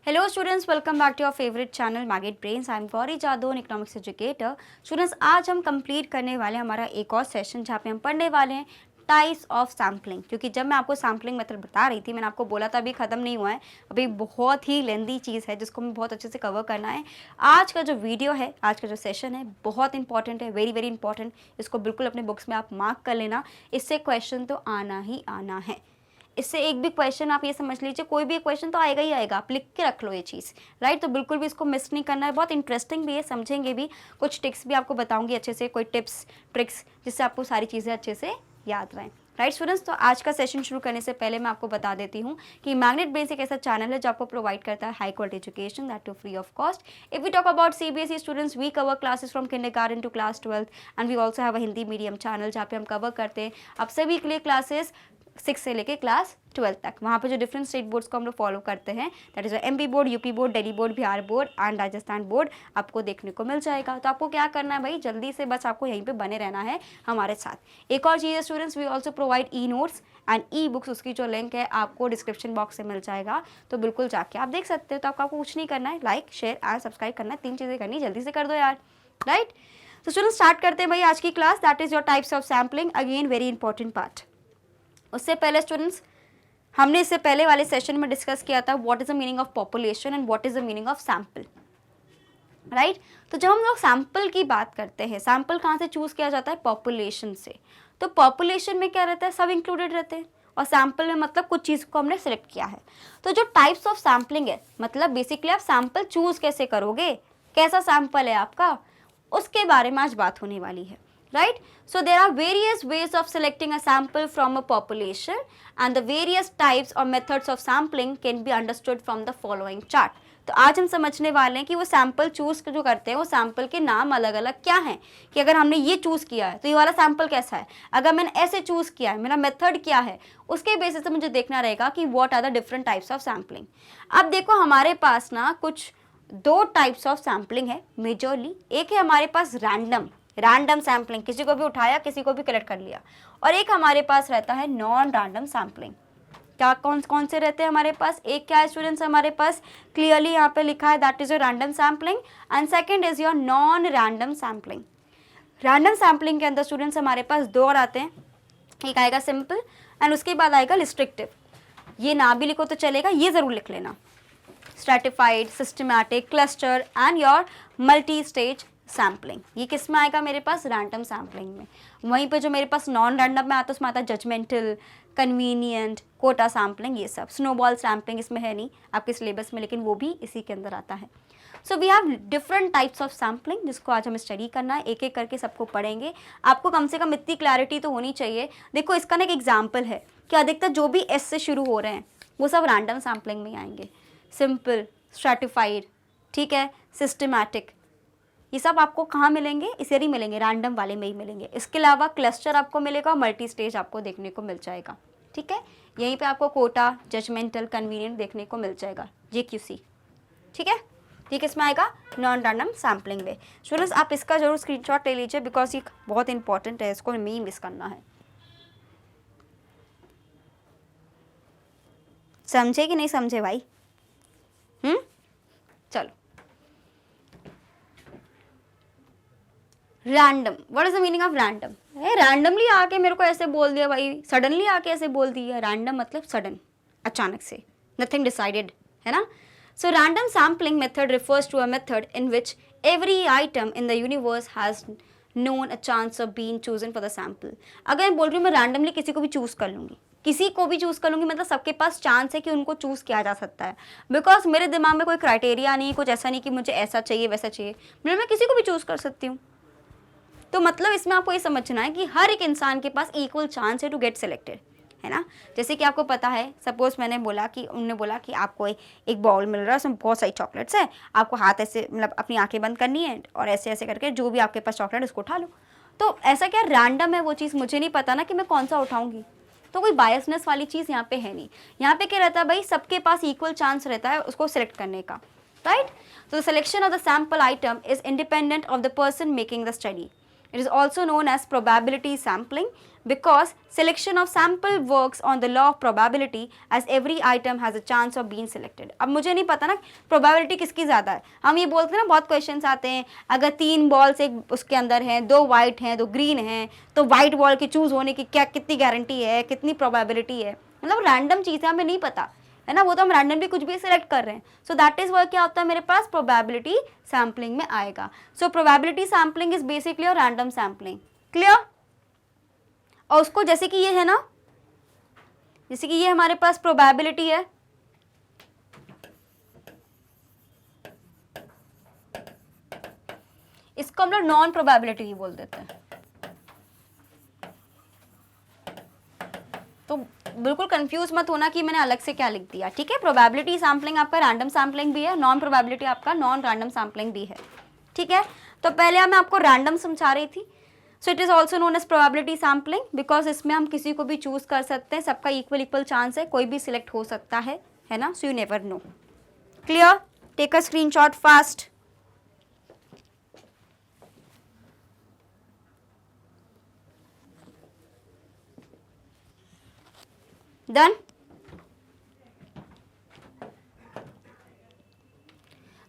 Hello students, welcome back to your favorite channel Maggot Brains. I am Gauri Jadon, economics educator. Students आज हम complete करने वाले हैं हमारा एक और सेशन जहाँ पे हम पढ़ने वाले हैं टाइप्स ऑफ सैम्पलिंग. क्योंकि जब मैं आपको सैम्पलिंग मेथड बता रही थी मैंने आपको बोला था अभी ख़त्म नहीं हुआ है, अभी बहुत ही लेंदी चीज़ है जिसको हमें बहुत अच्छे से कवर करना है. आज का जो वीडियो है, आज का जो सेशन है बहुत इंपॉर्टेंट है, वेरी वेरी इंपॉर्टेंट. इसको बिल्कुल अपने बुक्स में आप मार्क कर लेना. इससे क्वेश्चन तो आना ही आना है. इससे एक भी क्वेश्चन आप ये समझ लीजिए, कोई भी क्वेश्चन तो आएगा ही आएगा. आप लिख के रख लो ये चीज़, राइट. तो बिल्कुल भी इसको मिस नहीं करना है. बहुत इंटरेस्टिंग भी है, समझेंगे भी. कुछ टिप्स भी आपको बताऊंगी अच्छे से, कोई टिप्स ट्रिक्स जिससे आपको सारी चीज़ें अच्छे से याद रहें. राइट स्टूडेंट्स, तो आज का सेशन शुरू करने से पहले मैं आपको बता देती हूँ कि मैग्नेट ब्रेन्स एक ऐसा चैनल है जो आपको प्रोवाइड करता है high quality education, that too free of cost. If we talk about CBSE students, we cover classes from kindergarten to class 12 and we also have a Hindi medium channel जहाँ पे हम कवर करते हैं आप सभी के लिए क्लासेस 6 से लेके क्लास 12 तक. वहाँ पे जो डिफरेंट स्टेट बोर्ड्स को हम लोग फॉलो करते हैं, that is MP board, UP board, Delhi board, Bihar board and Rajasthan board आपको देखने को मिल जाएगा. तो आपको क्या करना है भाई, जल्दी से बस आपको यहीं पे बने रहना है हमारे साथ. एक और चीज़ है students, we also provide e notes and e books. उसकी जो लिंक है आपको डिस्क्रिप्शन बॉक्स से मिल जाएगा, तो बिल्कुल जाके आप देख सकते हो. तो आपको कुछ नहीं करना है, लाइक शेयर एंड सब्सक्राइब करना है. 3 चीज़ें करनी, जल्दी से कर दो यार, राइट. तो स्टूडेंट्स स्टार्ट करते हैं भाई आज की class, that is your types of sampling. Again very important part. उससे पहले स्टूडेंट्स, हमने इससे पहले वाले सेशन में डिस्कस किया था what is the meaning of population and what is the meaning of sample, right. तो जब हम लोग सैंपल की बात करते हैं, सैंपल कहाँ से चूज किया जाता है, पॉपुलेशन से. तो पॉपुलेशन में क्या रहता है, सब इंक्लूडेड रहते हैं. और सैंपल में मतलब कुछ चीज़ को हमने सिलेक्ट किया है. तो जो टाइप्स ऑफ सैम्पलिंग है, मतलब बेसिकली आप सैंपल चूज कैसे करोगे, कैसा सैंपल है आपका, उसके बारे में आज बात होने वाली है, right. So there are various ways of selecting a sample from a population and the various types or methods of sampling can be understood from the following chart. तो आज हम समझने वाले हैं कि वो सैंपल चूज जो करते हैं वो सैंपल के नाम अलग अलग क्या हैं. कि अगर हमने ये चूज किया है तो ये वाला सैंपल कैसा है, अगर मैंने ऐसे चूज किया है, मेरा मेथड क्या है, उसके बेसिस से मुझे देखना रहेगा कि what are the different types of sampling. अब देखो हमारे पास ना कुछ 2 टाइप्स ऑफ सैम्पलिंग है मेजरली. एक है हमारे पास रैंडम सैम्पलिंग, किसी को भी उठाया किसी को भी कलेक्ट कर लिया. और एक हमारे पास रहता है नॉन रैंडम सैम्पलिंग. क्या कौन कौन से रहते हैं हमारे पास, एक क्या है स्टूडेंट्स हमारे पास क्लियरली यहाँ पे लिखा है, that is your random sampling and second is your non random sampling. Random sampling के अंदर स्टूडेंट्स हमारे पास 2 और आते हैं. एक आएगा सिंपल एंड उसके बाद आएगा रिस्ट्रिक्टिव. ये ना भी लिखो तो चलेगा, ये ज़रूर लिख लेना. Stratified, systematic, cluster and your multi stage sampling. ये किस में आएगा मेरे पास, रैंडम सैम्पलिंग में. वहीं पे जो मेरे पास नॉन रैंडम में आता है उसमें आता है जजमेंटल, कन्वीनियंट, कोटा सैम्पलिंग, ये सब. स्नोबॉल सैम्पलिंग इसमें है नहीं आपके सिलेबस में, लेकिन वो भी इसी के अंदर आता है. So we have different types of sampling जिसको आज हम स्टडी करना है. एक एक करके सबको पढ़ेंगे. आपको कम से कम इतनी क्लैरिटी तो होनी चाहिए. देखो इसका ना एक एग्जाम्पल है कि अधिकतर जो भी एस से शुरू हो रहे हैं वो सब रैंडम सैम्पलिंग में आएंगे. सिंपल, स्ट्रैटिफाइड, ठीक है, सिस्टमैटिक, ये सब आपको कहाँ मिलेंगे, इसे ही मिलेंगे, रैंडम वाले में ही मिलेंगे. इसके अलावा क्लस्टर आपको मिलेगा और मल्टी स्टेज आपको देखने को मिल जाएगा, ठीक है. यहीं पे आपको कोटा, जजमेंटल, कन्वीनियंट देखने को मिल जाएगा, JQC, ठीक है. ठीक, इसमें आएगा नॉन रैंडम सैम्पलिंग में. स्टूडेंट्स आप इसका जरूर स्क्रीनशॉट ले लीजिए बिकॉज ये बहुत इंपॉर्टेंट है, इसको नहीं मिस करना है. समझे कि नहीं समझे भाई? चलो. Random, what is the meaning of random? Randomly आके मेरे को ऐसे बोल दिया भाई, सडनली आके ऐसे बोल दिया. रैंडम मतलब सडन, अचानक से, नथिंग डिसाइडेड, है ना. So random sampling method refers to a method in which every item in the universe has known a chance of being chosen for the sample. अगर मैं बोल रही हूँ मैं रैंडमली किसी को भी चूज कर लूँगी, किसी को भी चूज़ कर लूँगी, मतलब सबके पास चांस है कि उनको चूज़ किया जा सकता है. बिकॉज मेरे दिमाग में कोई क्राइटेरिया नहीं, कुछ ऐसा नहीं कि मुझे ऐसा चाहिए वैसा चाहिए, मतलब मैं किसी को भी चूज़ कर सकती हूँ. तो मतलब इसमें आपको ये समझना है कि हर एक इंसान के पास इक्वल चांस है टू गेट सिलेक्टेड, है ना. जैसे कि आपको पता है, सपोज मैंने बोला कि उन्होंने बोला कि आपको एक बाउल मिल रहा है, उसमें बहुत सारी चॉकलेट्स है, आपको हाथ ऐसे मतलब अपनी आंखें बंद करनी है और ऐसे ऐसे करके जो भी आपके पास चॉकलेट उसको उठा लो. तो ऐसा क्या रैंडम है वो चीज़, मुझे नहीं पता ना कि मैं कौन सा उठाऊंगी. तो कोई बायसनेस वाली चीज़ यहाँ पे है नहीं. यहाँ पे क्या रहता है भाई, सबके पास इक्वल चांस रहता है उसको सिलेक्ट करने का, राइट. तो the selection of the sample item is independent of the person making the study. It is also known as probability sampling because selection of sample works on the law of probability as every item has a chance of being selected. अब मुझे नहीं पता ना probability किसकी ज़्यादा है. हम ये बोलते हैं ना, बहुत क्वेश्चंस आते हैं, अगर 3 बॉल्स एक उसके अंदर हैं, 2 वाइट हैं, 2 ग्रीन हैं, तो वाइट बॉल के चूज होने की क्या कितनी गारंटी है, कितनी प्रोबेबिलिटी है. मतलब रैंडम चीज़ है, हमें नहीं पता है ना, वो तो हम रैंडमली कुछ भी सिलेक्ट कर रहे हैं. सो दैट इज वर्क क्या होता है मेरे पास, प्रोबेबिलिटी सैम्पलिंग में आएगा. So probability sampling is basically और रैंडम सैम्पलिंग. क्लियर. और उसको जैसे कि ये है ना, जैसे कि ये हमारे पास प्रोबेबिलिटी है, इसको हम लोग नॉन प्रोबेबिलिटी ही बोल देते हैं. तो बिल्कुल कंफ्यूज मत होना कि मैंने अलग से क्या लिख दिया. ठीक है, प्रोबेबिलिटी सैम्पलिंग आपका रैंडम सैम्पलिंग भी है, नॉन प्रोबेबिलिटी आपका नॉन रैंडम सैम्पलिंग भी है. ठीक है, तो पहले मैं आपको रैंडम समझा रही थी. So it is also known as probability sampling because इसमें हम किसी को भी चूज कर सकते हैं, सबका इक्वल चांस है, कोई भी सिलेक्ट हो सकता है ना. So you never know. Clear. Take a screenshot fast. Done?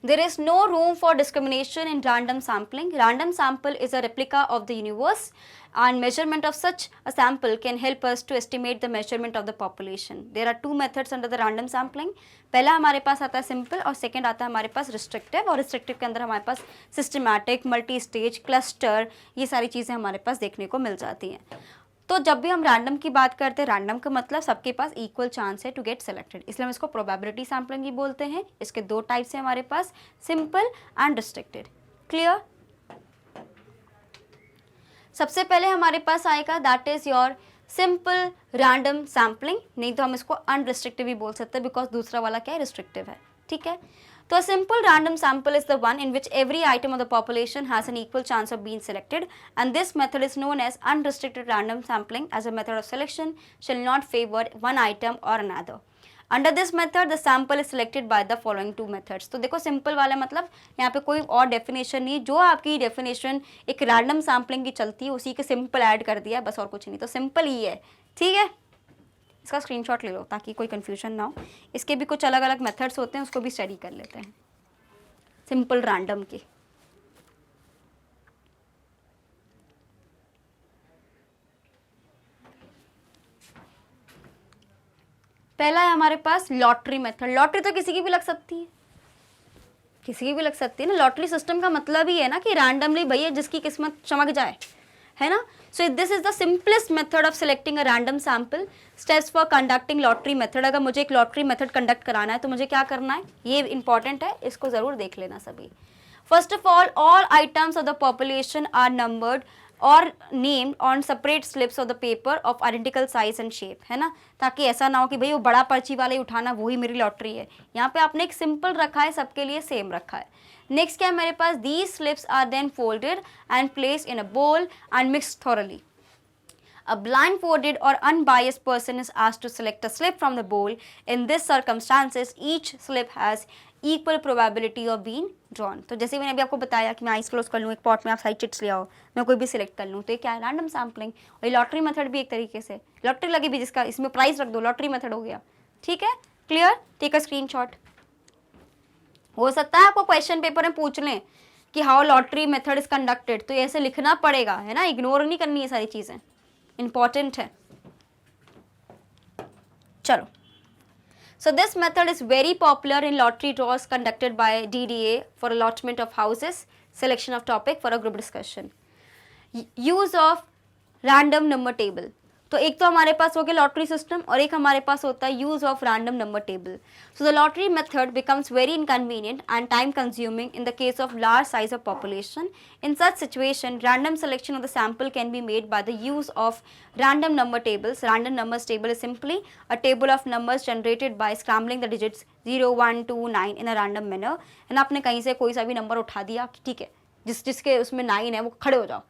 There is no room for discrimination in random sampling. Random sample is a replica of the universe and measurement of such a sample can help us to estimate the measurement of the population. There are two methods under the random sampling. पहला हमारे पास आता है simple और second आता है हमारे पास restrictive. और restrictive के अंदर हमारे पास सिस्टमैटिक, मल्टी स्टेज, क्लस्टर, ये सारी चीज़ें हमारे पास देखने को मिल जाती हैं. तो जब भी हम रैंडम की बात करते हैं, रैंडम का मतलब सबके पास इक्वल चांस है टू गेट सेलेक्टेड, इसलिए हम इसको प्रोबेबिलिटी सैम्पलिंग ही बोलते हैं. इसके 2 टाइप्स हैं हमारे पास, सिंपल एंड रिस्ट्रिक्टेड. क्लियर. सबसे पहले हमारे पास आएगा that is your simple random sampling, नहीं तो हम इसको अनरिस्ट्रिक्टिव भी बोल सकते हैं बिकॉज दूसरा वाला क्या है, रिस्ट्रिक्टिव है. ठीक है, तो a simple random sample is the one in which every item of the population has an equal chance of being selected, and this method is known as unrestricted random sampling as a method of selection shall not favor one item or another. Under this method the sample is selected by the following 2 methods. तो देखो simple वाला मतलब यहाँ पे कोई और definition नहीं, जो आपकी डेफिनेशन एक रैंडम सैम्पलिंग की चलती है उसी के सिंपल ऐड कर दिया बस, और कुछ नहीं. तो सिंपल ही है. ठीक है, इसका स्क्रीनशॉट ले लो ताकि कोई कन्फ्यूजन ना हो. इसके भी कुछ अलग अलग मेथड्स होते हैं, उसको भी स्टडी कर लेते हैं सिंपल रैंडम के. पहला है हमारे पास लॉटरी मेथड. लॉटरी तो किसी की भी लग सकती है, किसी की भी लग सकती है ना. लॉटरी सिस्टम का मतलब ही है ना कि रैंडमली भैया जिसकी किस्मत चमक जाए, है ना. So this is the simplest method of selecting a random sample. Steps for conducting lottery method. अगर मुझे एक लॉटरी मेथड कंडक्ट कराना है तो मुझे क्या करना है, ये इंपॉर्टेंट है, इसको जरूर देख लेना सभी. First of all items of the population are numbered और named on separate slips of the paper of identical size and shape, है ना, ताकि ऐसा ना हो कि भाई वो बड़ा पर्ची वाले उठाना वही मेरी लॉटरी है. यहाँ पे आपने एक सिंपल रखा है, सबके लिए सेम रखा है. नेक्स्ट क्या है मेरे पास, these slips are then folded and placed in a bowl and mixed thoroughly. A blindfolded or unbiased person is asked to select a slip from the bowl. In this circumstances, each slip has equal probability of being drawn. तो जैसे मैंने अभी आपको बताया कि मैं eyes close कर लूँ, एक पॉट में आप सारी चिट्स ले आओ, मैं कोई भी सिलेक्ट कर लूँ, तो ये क्या है, रैंडम सैम्पलिंग. और ये लॉटरी मेथड भी एक तरीके से, लॉटरी लगी भी जिसका इसमें प्राइस रख दो, लॉटरी मेथड हो गया. ठीक है, क्लियर. Take a screenshot. हो सकता है आपको क्वेश्चन पेपर में पूछ लें कि how lottery method is conducted, तो ऐसे लिखना पड़ेगा, है ना, इग्नोर नहीं करनी ये सारी चीज़ें, इंपॉर्टेंट है. चलो, so this method is very popular in lottery draws conducted by DDA for allotment of houses, selection of topic for a group discussion. Use of random number table. तो एक तो हमारे पास हो गया लॉटरी सिस्टम और एक हमारे पास होता है use of random number table. So the lottery method becomes very inconvenient and time consuming in the case of large size of population. In such situation random selection of the sample can be made by the use of random number tables. Random numbers table is simply a table of numbers generated by scrambling the digits 0, 1, 2, 9 in a random manner. है ना, आपने कहीं से कोई सा भी number उठा दिया, ठीक है, जिसके उसमें 9 है वो खड़े हो जाओ,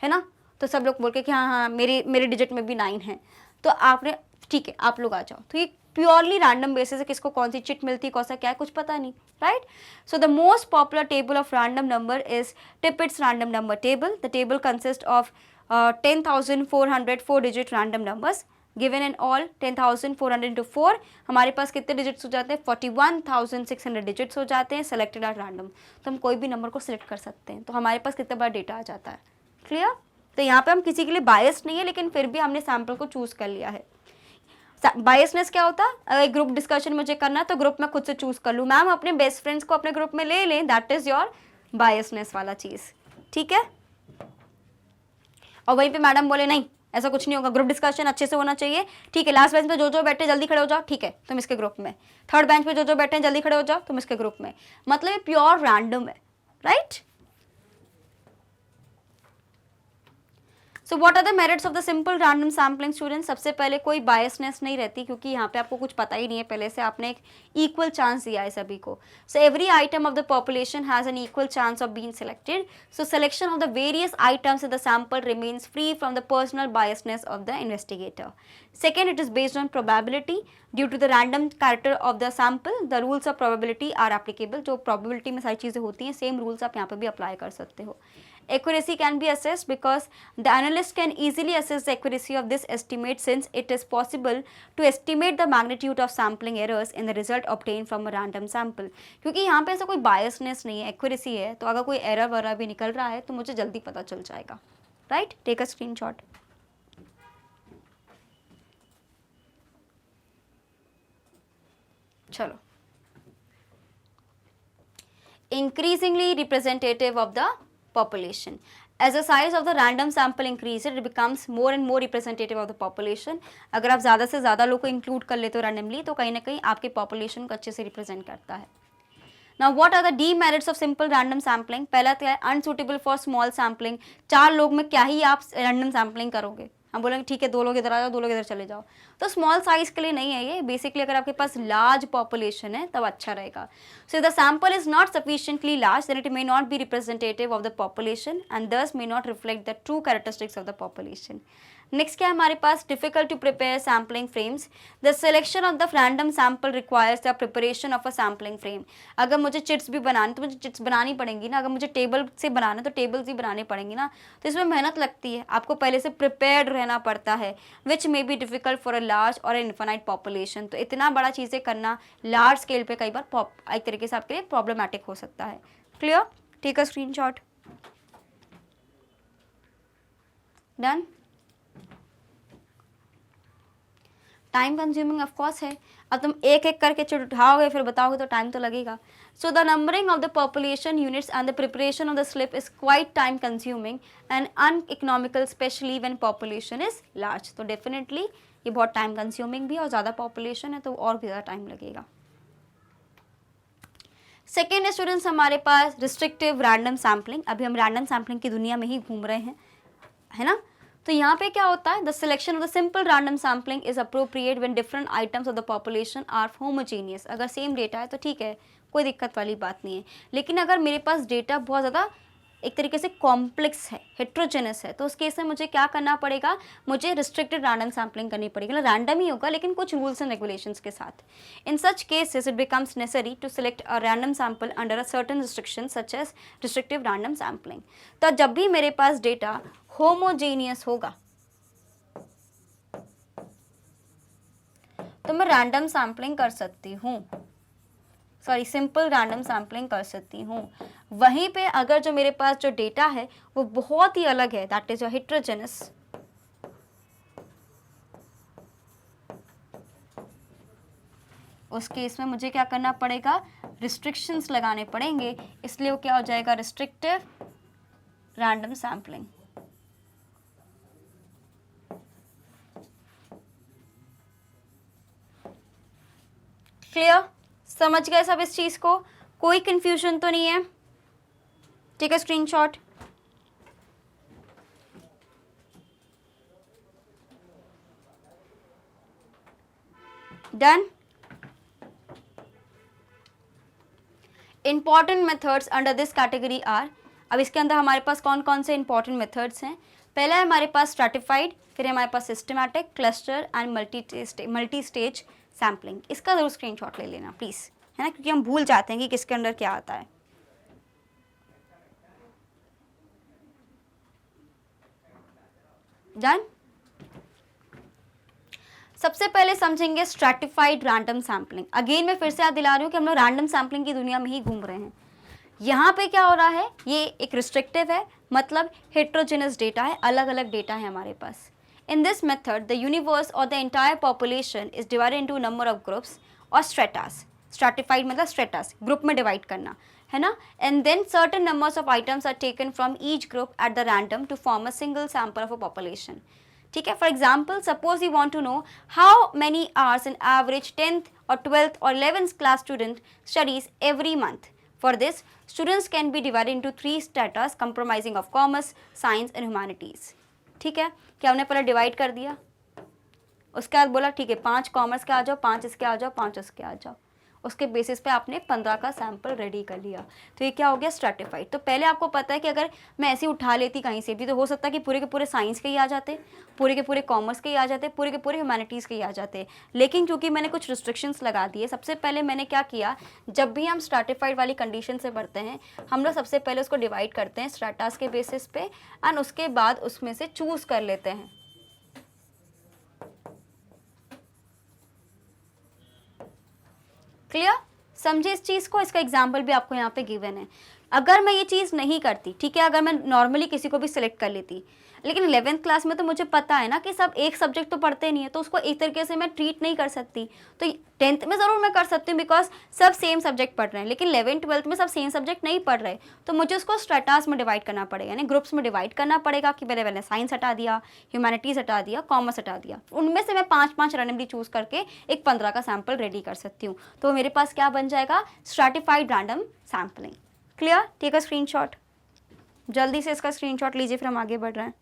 है ना, तो सब लोग बोल के कि हाँ हाँ मेरे डिजिट में भी 9 है, तो आपने ठीक है आप लोग आ जाओ. तो ये प्योरली रैंडम बेसिस है, किसको कौन सी चिट मिलती है, कौन सा क्या है, कुछ पता नहीं, right. So the most popular table of random number is Tippett's random number table. The table consist of 10,400 4-digit random numbers given in all. 10,400 into 4 हमारे पास कितने डिजिट्स हो जाते हैं, 41,600 डिजिट्स हो जाते हैं सेलेक्टेड एट रैंडम. तो हम कोई भी नंबर को सिलेक्ट कर सकते हैं, तो हमारे पास कितना बड़ा डेटा आ जाता है. क्लियर. तो यहाँ पे हम किसी के लिए बायस नहीं है, लेकिन फिर भी हमने सैम्पल को चूज कर लिया है. बायसनेस क्या होता है, अगर ग्रुप डिस्कशन मुझे करना है तो ग्रुप में खुद से चूज कर लूँ. मैम अपने बेस्ट फ्रेंड्स को अपने ग्रुप में ले लें, दैट इज योर बायसनेस वाला चीज़. ठीक है. और वहीं पे मैडम बोले नहीं ऐसा कुछ नहीं होगा, ग्रुप डिस्कशन अच्छे से होना चाहिए. ठीक है. लास्ट बेंच पे जो बैठे जल्दी खड़े हो जाओ, ठीक है, तुम इसके ग्रुप में. थर्ड बेंच पे जो बैठे हैं जल्दी खड़े हो जाओ, तुम इसके ग्रुप में. मतलब ये प्योर रैंडम है, right. So what are the merits of the simple random sampling students. सबसे पहले कोई बायसनेस नहीं रहती, क्योंकि यहाँ पे आपको कुछ पता ही नहीं है पहले से, आपने एक इक्वल चांस दिया है सभी को. So every item of the population has an equal chance of being selected. So selection of the various items in the sample remains free from the personal biasness of the investigator. Second, it is based on probability. Due to the random character of the sample, the rules of probability are applicable. जो probability में सारी चीज़ें होती हैं, same rules आप यहाँ पे भी apply कर सकते हो. Accuracy can be assessed because the analyst can easily assess the accuracy of this estimate, since it is possible to estimate the magnitude of sampling errors in the result obtained from a random sample. क्योंकि यहाँ पे ऐसा कोई biasness नहीं है, accuracy है, तो अगर कोई error वगैरह भी निकल रहा है तो मुझे जल्दी पता चल जाएगा. Right? Take a screenshot. चलो. Increasingly representative of the population. As the size of the random sample increases, it becomes more and more representative of the population. अगर आप ज़्यादा से ज़्यादा लोग को इंक्लूड कर लेते हो randomly, तो कहीं ना कहीं आपके पॉपुलेशन को अच्छे से रिप्रेजेंट करता है. Now what are the demerits of simple random sampling? पहला क्या है, unsuitable for small sampling. 4 लोग में क्या ही आप random sampling करोगे. हम बोलेंगे ठीक है 2 लोग इधर आ जाओ, 2 लोग इधर चले जाओ, तो स्मॉल साइज के लिए नहीं है ये. बेसिकली अगर आपके पास लार्ज पॉपुलेशन है तब अच्छा रहेगा. So the sample is not sufficiently large, then it may not be representative of the population and thus may not reflect the true characteristics of the population. Next क्या है हमारे पास, difficult to prepare sampling frames. The selection of the random sample requires the preparation of a sampling frame. अगर मुझे chits भी बनानी तो मुझे चिट्स बनानी पड़ेंगी ना, अगर मुझे टेबल से बनाना तो टेबल्स भी बनाने पड़ेंगी ना, तो इसमें मेहनत लगती है, आपको पहले से प्रिपेयर्ड रहना पड़ता है, which may be difficult for a large और इन्फिनाइट पॉपुलेशन. तो इतना बड़ा चीज़ें करना लार्ज स्केल पे कई बार एक तरीके से आपके लिए प्रॉब्लमैटिक हो सकता है. Clear. Take a screenshot. Done. Time consuming of course है. अब तुम एक एक करके चिट उठाओगे फिर बताओगे तो टाइम तो लगेगा. So the numbering of the population units and the preparation of the slip is quiet time consuming and uneconomical, specially when population is large. तो डेफिनेटली ये बहुत टाइम कंज्यूमिंग भी है, और ज़्यादा पॉपुलेशन है तो और भी ज़्यादा टाइम लगेगा. सेकेंड स्टूडेंट्स हमारे पास रिस्ट्रिक्टिव रैंडम सैम्पलिंग. अभी हम रैंडम सैम्पलिंग की दुनिया में ही घूम रहे हैं, है ना. तो यहाँ पे क्या होता है, the selection of the simple random sampling is appropriate when different items of the population are homogeneous. अगर सेम डेटा है तो ठीक है, कोई दिक्कत वाली बात नहीं है. लेकिन अगर मेरे पास डेटा बहुत ज़्यादा एक तरीके से कॉम्प्लेक्स है, हेट्रोजेनस है, तो उस केस में मुझे क्या करना पड़ेगा, मुझे रिस्ट्रिक्टेड रैंडम सैम्पलिंग करनी पड़ेगी. रैंडम ही होगा लेकिन कुछ रूल्स एंड रेगुलेशंस के साथ. In such cases it becomes necessary to select a random sample under a certain restriction such as restrictive random sampling. तो जब भी मेरे पास डेटा होमोजेनियस होगा तो मैं रैंडम सैम्पलिंग कर सकती हूँ, सॉरी सिंपल रैंडम सैम्पलिंग कर सकती हूँ. वहीं पे अगर जो मेरे पास जो डेटा है वो बहुत ही अलग है, दैट इज हेट्रोजेनस, उस केस में मुझे क्या करना पड़ेगा, रिस्ट्रिक्शंस लगाने पड़ेंगे. इसलिए वो क्या हो जाएगा, रिस्ट्रिक्टिव रैंडम सैम्पलिंग. क्लियर. समझ गए सब इस चीज को, कोई कंफ्यूजन तो नहीं है. Take a screenshot. Done. Important methods under this category are. अब इसके अंदर हमारे पास कौन कौन से इंपॉर्टेंट मेथड्स हैं. पहला है हमारे पास स्ट्रैटिफाइड, फिर हमारे पास systematic, cluster and multi stage sampling, इसका जरूर स्क्रीनशॉट ले लेना प्लीज़, है ना, क्योंकि हम भूल जाते हैं कि किसके अंडर क्या आता है। डन। सबसे पहले समझेंगे स्ट्रैटिफाइड रैंडम सैम्पलिंग। अगेन मैं फिर से याद दिला रही हूँ कि हम लोग रैंडम सैम्पलिंग की दुनिया में ही घूम रहे हैं। यहाँ पे क्या हो रहा है, ये एक रिस्ट्रिक्टिव है, मतलब हेट्रोजेनस डेटा है, अलग अलग डेटा है हमारे पास। In this method the universe और the entire population is divided into number of groups और स्ट्रेटास। स्ट्रैटिफाइड मतलब स्ट्रेटास, ग्रुप में डिवाइड करना, है ना। And then certain numbers of items are taken from each group at the random to form a single sample of a population. ठीक है, for example suppose you want to know how many hours in average 10th or 12th or 11th class student studies every month. For this, students can be divided into 3 stratas comprising of commerce, science and humanities. ठीक है, क्या हमने पहले divide कर दिया, उसके बाद बोला ठीक है 5 कॉमर्स के आ जाओ, 5 इसके आ जाओ, 5 इसके आ जाओ, उसके बेसिस पे आपने 15 का सैंपल रेडी कर लिया। तो ये क्या हो गया, स्ट्रैटिफाइड। तो पहले आपको पता है कि अगर मैं ऐसे उठा लेती कहीं से भी तो हो सकता है कि पूरे के पूरे साइंस के ही आ जाते, पूरे के पूरे कॉमर्स के ही आ जाते, पूरे के पूरे ह्यूमैनिटीज़ के ही आ जाते। लेकिन क्योंकि मैंने कुछ रिस्ट्रिक्शंस लगा दिए, सबसे पहले मैंने क्या किया, जब भी हम स्ट्रैटिफाइड वाली कंडीशन से बढ़ते हैं हम लोग सबसे पहले उसको डिवाइड करते हैं स्ट्रैटास के बेसिस पे, एंड उसके बाद उसमें से चूज़ कर लेते हैं। क्लियर, समझे इस चीज़ को। इसका एग्जाम्पल भी आपको यहाँ पे गिवन है। अगर मैं ये चीज़ नहीं करती, ठीक है, अगर मैं नॉर्मली किसी को भी सिलेक्ट कर लेती, लेकिन 11th क्लास में तो मुझे पता है ना कि सब एक सब्जेक्ट तो पढ़ते नहीं है, तो उसको एक तरीके से मैं ट्रीट नहीं कर सकती। तो 10th में ज़रूर मैं कर सकती हूँ बिकॉज सब सेम सब्जेक्ट पढ़ रहे हैं, लेकिन 11th 12th में सब सेम सब्जेक्ट नहीं पढ़ रहे, तो मुझे उसको स्ट्रेटास में डिवाइड करना पड़ेगा, यानी ग्रुप्स में डिवाइड करना पड़ेगा कि पहले मैंने साइंस हटा दिया, ह्यूमैनिटीज़ हटा दिया, कॉमर्स हटा दिया, उनमें से मैं 5-5 रैंडमली चूज़ करके एक 15 का सैंपल रेडी कर सकती हूँ। तो मेरे पास क्या बन जाएगा, stratified random sampling. Clear, take a screenshot, जल्दी से इसका स्क्रीनशॉट लीजिए, फिर हम आगे बढ़ रहे हैं।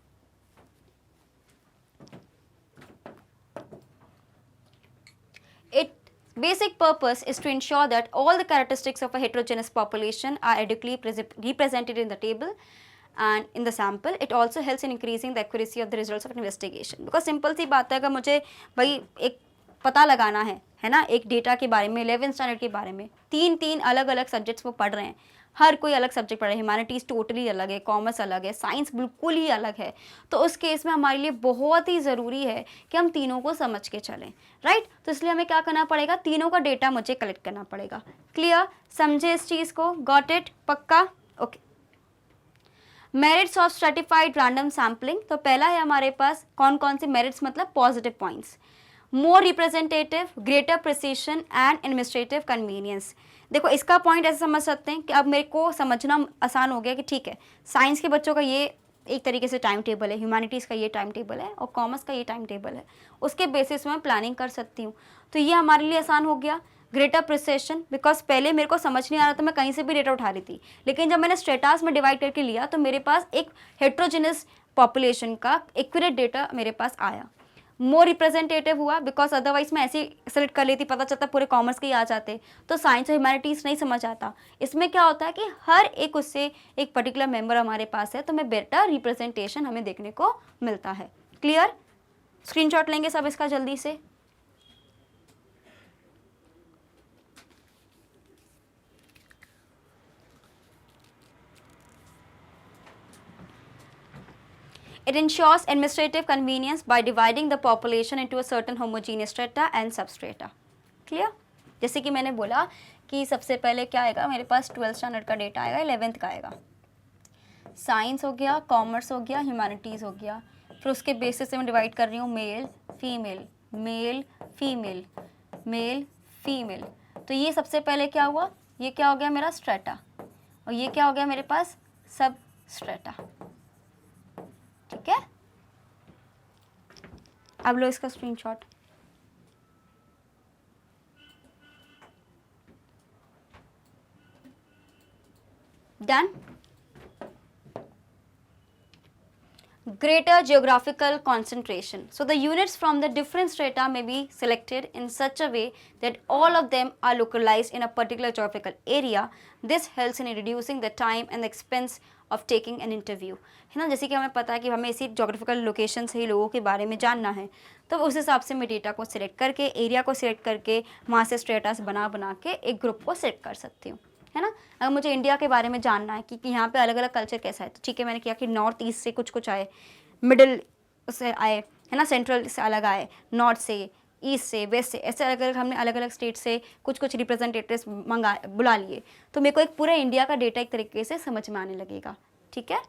Its basic purpose is to ensure that all the characteristics of a heterogeneous population are adequately represented in the table and in the sample. It also helps in increasing the accuracy of the results of investigation. Because simple सी बात है, अगर मुझे भाई एक पता लगाना है ना, एक डेटा के बारे में, 11th स्टैंडर्ड के बारे में, 3 अलग अलग सब्जेक्ट्स वो पढ़ रहे हैं, हर कोई अलग सब्जेक्ट पढ़ रहा है, ह्यूमैनिटीज़ टोटली अलग है, कॉमर्स अलग है, साइंस बिल्कुल ही अलग है, तो उस केस में हमारे लिए बहुत ही ज़रूरी है कि हम तीनों को समझ के चलें, राइट। तो इसलिए हमें क्या करना पड़ेगा, तीनों का डेटा मुझे कलेक्ट करना पड़ेगा। क्लियर, समझे इस चीज़ को, गॉट इट, पक्का, okay. Merits of stratified random sampling, तो पहला है हमारे पास कौन कौन से मेरिट्स, मतलब positive points, more representative, greater precision and administrative convenience. देखो इसका पॉइंट ऐसे समझ सकते हैं कि अब मेरे को समझना आसान हो गया कि ठीक है, साइंस के बच्चों का ये एक तरीके से टाइम टेबल है, ह्यूमैनिटीज़ का ये टाइम टेबल है और कॉमर्स का ये टाइम टेबल है, उसके बेसिस में मैं प्लानिंग कर सकती हूँ, तो ये हमारे लिए आसान हो गया। ग्रेटर प्रिसेशन, बिकॉज पहले मेरे को समझ नहीं आ रहा था, मैं कहीं से भी डेटा उठा रही थी, लेकिन जब मैंने स्ट्रेटास में डिवाइड करके लिया तो मेरे पास एक हेट्रोजेनस पॉपुलेशन का एक्यूरेट डेटा मेरे पास आया। मोर रिप्रेजेंटेटिव हुआ बिकॉज अदरवाइज मैं ऐसे ही सेलेक्ट कर लेती, पता चलता पूरे कॉमर्स के ही आ जाते, तो साइंस और ह्यूमैनिटीज़ नहीं समझ आता। इसमें क्या होता है कि हर एक उससे एक पर्टिकुलर मेंबर हमारे पास है, तो मैं बेटर रिप्रेजेंटेशन हमें देखने को मिलता है। क्लियर, स्क्रीनशॉट लेंगे सब इसका जल्दी से। It ensures administrative convenience by dividing the population into a certain homogeneous strata and substrata. Clear? जैसे कि मैंने बोला कि सबसे पहले क्या आएगा, मेरे पास 12th स्टैंडर्ड का डेटा आएगा, 11th का आएगा, साइंस हो गया, कॉमर्स हो गया, ह्यूमैनिटीज़ हो गया, फिर उसके बेसिस से मैं डिवाइड कर रही हूँ male female, male female, male female. तो ये सबसे पहले क्या हुआ, ये क्या हो गया मेरा स्ट्रेटा, और ये क्या हो गया मेरे पास सब स्ट्रेटा। ठीक है, अब लो इसका screenshot. Done. greater geographical concentration. So the units from the different strata may be selected in such a way that all of them are localized in a particular geographical area. This helps in reducing the time and the expense of taking an interview. है ना, जैसे कि हमें पता है कि हमें इसी geographical location से ही लोगों के बारे में जानना है, तो उस हिसाब से मैं डेटा को सिलेक्ट करके, एरिया को सिलेक्ट करके, वहाँ से स्ट्रेटास बना के एक ग्रुप को सिलेक्ट कर सकती हूँ, है ना। अगर मुझे इंडिया के बारे में जानना है कि यहाँ पे अलग अलग कल्चर कैसा है, तो ठीक है, मैंने किया कि नॉर्थ ईस्ट से कुछ कुछ आए, मिडिल से आए, है ना, सेंट्रल से अलग आए, नॉर्थ से, ईस्ट से, वेस्ट से, ऐसे अलग अलग हमने अलग अलग स्टेट से कुछ कुछ रिप्रेजेंटेटिव्स बुला लिए, तो मेरे को एक पूरा इंडिया का डेटा एक तरीके से समझ में आने लगेगा, ठीक है।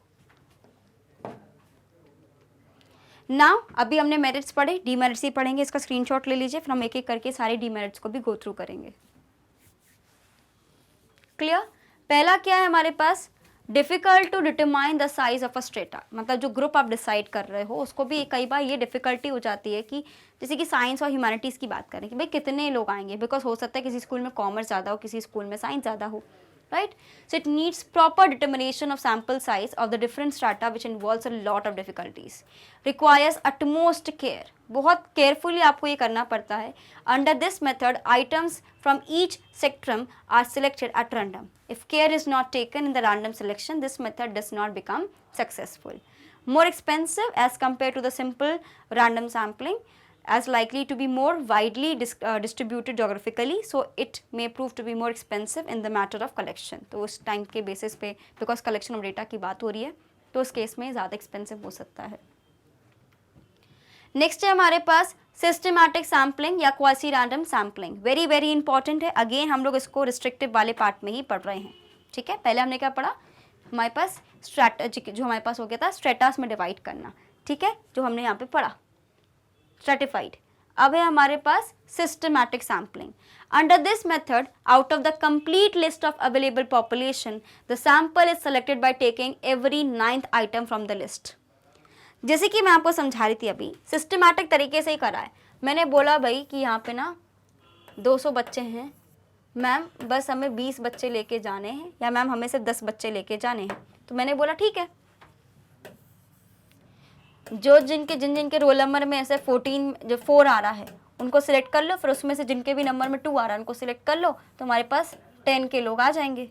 नाउ अभी हमने मेरिट्स पढ़े, डीमेरिट्स ही पढ़ेंगे, इसका स्क्रीनशॉट ले लीजिए, फिर हम एक एक करके सारे डीमेरिट्स को भी गो थ्रू करेंगे। क्लियर। पहला क्या है हमारे पास, difficult to determine the size of a strata, मतलब जो ग्रुप आप डिसाइड कर रहे हो उसको भी कई बार ये डिफिकल्टी हो जाती है कि जैसे कि साइंस और ह्यूमैनिटीज़ की बात करें कि भाई कितने लोग आएंगे, बिकॉज हो सकता है किसी स्कूल में कॉमर्स ज़्यादा हो, किसी स्कूल में साइंस ज़्यादा हो, right? So it needs proper determination of sample size of the different strata, which involves a lot of difficulties, requires utmost care, बहुत carefully आपको ये करना पड़ता है। Under this method, items from each spectrum are selected at random. If care is not taken in the random selection, this method does not become successful. More expensive as compared to the simple random sampling, as likely to be more widely distributed geographically, so it may prove to be more expensive in the matter of collection. तो उस time के basis पे, because collection of data की बात हो रही है, तो उस केस में ज़्यादा एक्सपेंसिव हो सकता है। नेक्स्ट है हमारे पास सिस्टमैटिक सैम्पलिंग या quasi random sampling, very very important है। अगेन हम लोग इसको रिस्ट्रिक्टिव वाले पार्ट में ही पढ़ रहे हैं, ठीक है। पहले हमने क्या पढ़ा, हमारे पास स्ट्रैटेजिक, जो हमारे पास हो गया था स्ट्रेटास में डिवाइड करना, ठीक है, जो हमने यहाँ पे पढ़ा स्ट्रेटिफाइड। अब है हमारे पास systematic sampling. Under this method, out of the complete list of available population, the sample is selected by taking every 9th item from the list. जैसे कि मैं आपको समझा रही थी अभी, सिस्टमैटिक तरीके से ही करा है। मैंने बोला भाई कि यहाँ पे ना 200 बच्चे हैं मैम, बस हमें 20 बच्चे लेके जाने हैं, या मैम हमें सिर्फ 10 बच्चे लेके जाने हैं। तो मैंने बोला ठीक है, जो जिनके रोल नंबर में ऐसे 14 जो 4 आ रहा है उनको सिलेक्ट कर लो, फिर उसमें से जिनके भी नंबर में 2 आ रहा है उनको सिलेक्ट कर लो, तो हमारे पास 10 के लोग आ जाएंगे।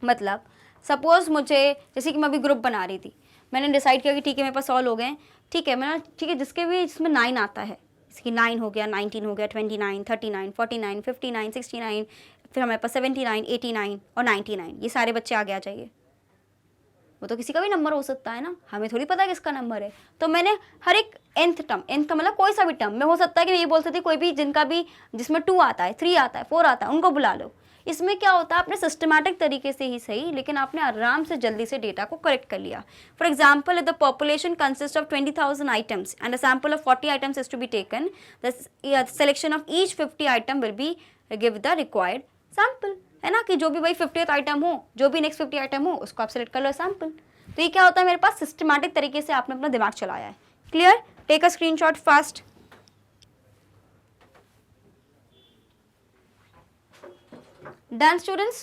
मतलब सपोज मुझे, जैसे कि मैं अभी ग्रुप बना रही थी, मैंने डिसाइड किया कि ठीक है मेरे पास 100 लोग हैं, ठीक है, मैंने ठीक है जिसके भी जिसमें 9 आता है, इसकी 9 हो गया, 19 हो गया, 29, 39, 49, 59, 69, फिर हमारे पास 79, 89 और 99, ये सारे बच्चे आगे आ जाइए। वो तो किसी का भी नंबर हो सकता है ना, हमें थोड़ी पता है किसका नंबर है। तो मैंने हर एक nth टर्म, nth का मतलब कोई सा भी टर्म में हो सकता है कि मैं ये बोल सकती कोई भी जिनका भी जिसमें 2 आता है, 3 आता है, 4 आता है, उनको बुला लो। इसमें क्या होता है, आपने सिस्टमैटिक तरीके से ही सही, लेकिन आपने आराम से जल्दी से डेटा को करेक्ट कर लिया। For example, if the population consist of 20,000 items and a sample of 40 items is to be taken, the selection of each 50 item will be give the required sample, है ना, कि जो भी भाई 50th आइटम हो, जो भी नेक्स्ट 50 आइटम हो, उसको आप सेलेक्ट कर लो सैम्पल। तो ये क्या होता है, मेरे पास सिस्टमैटिक तरीके से आपने अपना दिमाग चलाया है। Clear, take a screenshot fast. Done, students?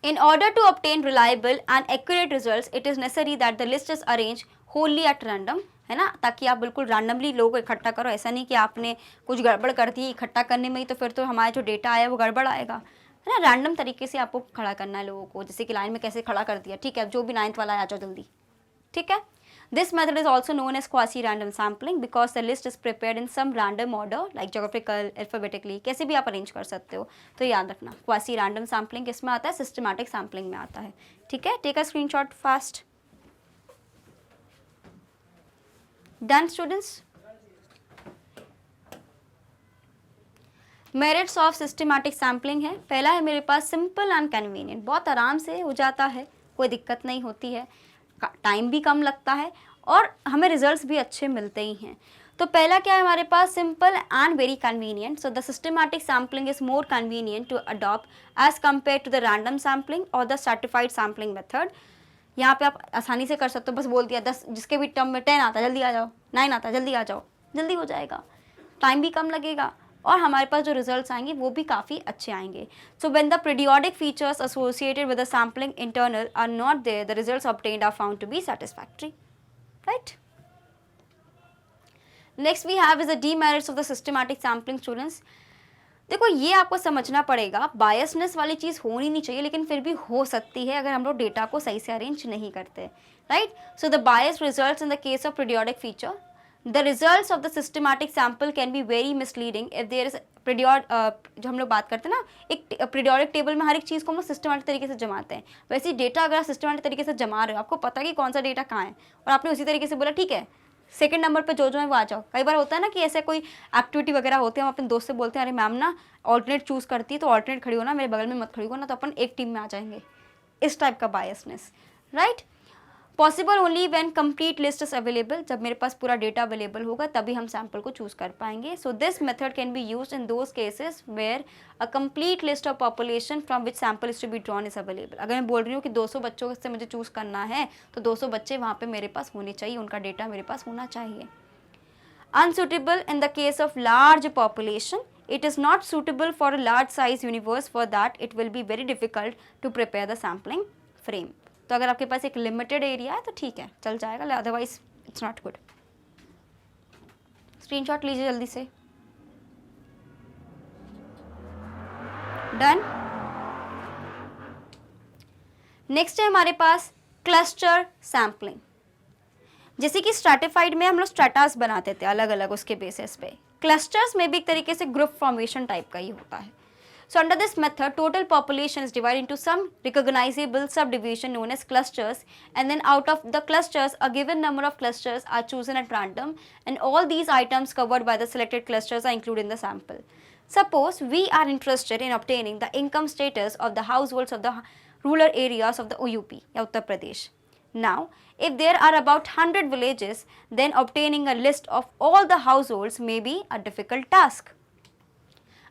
In order to obtain reliable and accurate results, it is necessary that the list is arranged wholly at random, है ना, ताकि आप बिल्कुल रैंडमली लोगों को इकट्ठा करो। ऐसा नहीं कि आपने कुछ गड़बड़ कर दी इकट्ठा करने में ही, तो फिर तो हमारा जो डेटा आया वो गड़बड़ आएगा, है ना। रैंडम तरीके से आपको खड़ा करना है लोगों को, जैसे कि लाइन में कैसे खड़ा कर दिया, ठीक है, जो भी 9th वाला आ जाओ जल्दी, ठीक है। This method is also known as quasi-random sampling because the list is prepared in some random order like geographical, alphabetically, कैसे भी आप अरेंज कर सकते हो। तो याद रखना, quasi-random sampling किस में आता है, systematic sampling में आता है, ठीक है। Take a screenshot fast. Done, students? Merits of systematic sampling है, पहला है मेरे पास simple and convenient, बहुत आराम से हो जाता है, कोई दिक्कत नहीं होती है, टाइम भी कम लगता है और हमें रिजल्ट्स भी अच्छे मिलते ही हैं। तो पहला क्या है हमारे पास, simple and very convenient. So the systematic sampling is more convenient to adopt as compare to the random sampling और द सर्टिफाइड सैम्पलिंग मेथड। यहाँ पे आप आसानी से कर सकते हो, बस बोल दिया 10 जिसके भी टर्म में 10 आता है जल्दी आ जाओ, 9 आता है जल्दी आ जाओ, जल्दी हो जाएगा, टाइम भी कम लगेगा और हमारे पास जो रिजल्ट्स आएंगे वो भी काफ़ी अच्छे आएंगे. So when the periodic features associated with the sampling internal are not there, the results obtained are found to be satisfactory. Right. Next we have is the demerits of the systematic sampling. Students देखो, ये आपको समझना पड़ेगा, biasness वाली चीज़ होनी नहीं चाहिए, लेकिन फिर भी हो सकती है अगर हम लोग डेटा को सही से अरेंज नहीं करते. Right. So the bias results in the case of periodic feature. The results of the systematic sample can be very misleading if there is जो हम लोग बात करते हैं ना, एक पीरियोडिक टेबल में हर एक चीज़ को हम लोग सिस्टमैटिक तरीके से जमाते हैं. वैसे ही डेटा अगर आप सिस्टमैटिक तरीके से जमा रहे हो, आपको पता है कि कौन सा डेटा कहाँ है, और आपने उसी तरीके से बोला ठीक है सेकंड नंबर पे जो है वो आ जाओ. कई बार होता है ना कि ऐसे कोई एक्टिविटी वगैरह होती है, हम अपने दोस्त से बोलते हैं अरे मैम ना ऑल्टरनेट चूज़ करती है तो ऑल्टरनेट खड़ी हो ना, मेरे बगल में मत खड़ी हो ना, तो अपन एक टीम में आ जाएंगे. इस टाइप का biasness. Right. Possible only when complete list is available. जब मेरे पास पूरा डेटा अवेलेबल होगा तभी हम सैम्पल को चूज कर पाएंगे. So this method can be used in those cases where a complete list of population from which sample is to be drawn is available. अगर मैं बोल रही हूँ कि 200 बच्चों से मुझे चूज करना है तो 200 बच्चे वहाँ पे मेरे पास होने चाहिए, उनका डेटा मेरे पास होना चाहिए. Unsuitable in the case of large population. It is not suitable for a large size universe. For that it will be very difficult to prepare the sampling frame. तो अगर आपके पास एक लिमिटेड एरिया है तो ठीक है चल जाएगा, otherwise it's not good. Screenshot लीजिए जल्दी से. डन. नेक्स्ट है हमारे पास क्लस्टर सैम्पलिंग. जैसे कि स्ट्रैटिफाइड में हम लोग स्ट्रैटास बनाते थे अलग अलग उसके बेसिस पे, क्लस्टर्स में भी एक तरीके से ग्रुप फॉर्मेशन टाइप का ही होता है. So under this method total population is divided into some recognizable sub division known as clusters, and then out of the clusters a given number of clusters are chosen at random, and all these items covered by the selected clusters are included in the sample. Suppose we are interested in obtaining the income status of the households of the rural areas of the UP या Uttar Pradesh. Now, if there are about 100 villages, then obtaining a list of all the households may be a difficult task.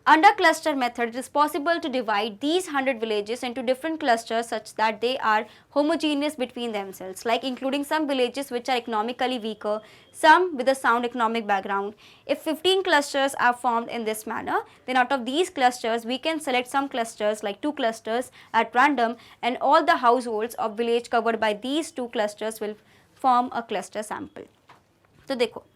Under cluster method, it is possible to divide these 100 villages into different clusters such that they are homogeneous between themselves, like including some villages which are economically weaker, some with a sound economic background. If 15 clusters are formed in this manner, then out of these clusters, we can select some clusters like 2 clusters at random, and all the households of village covered by these 2 clusters will form a cluster sample. तो देखो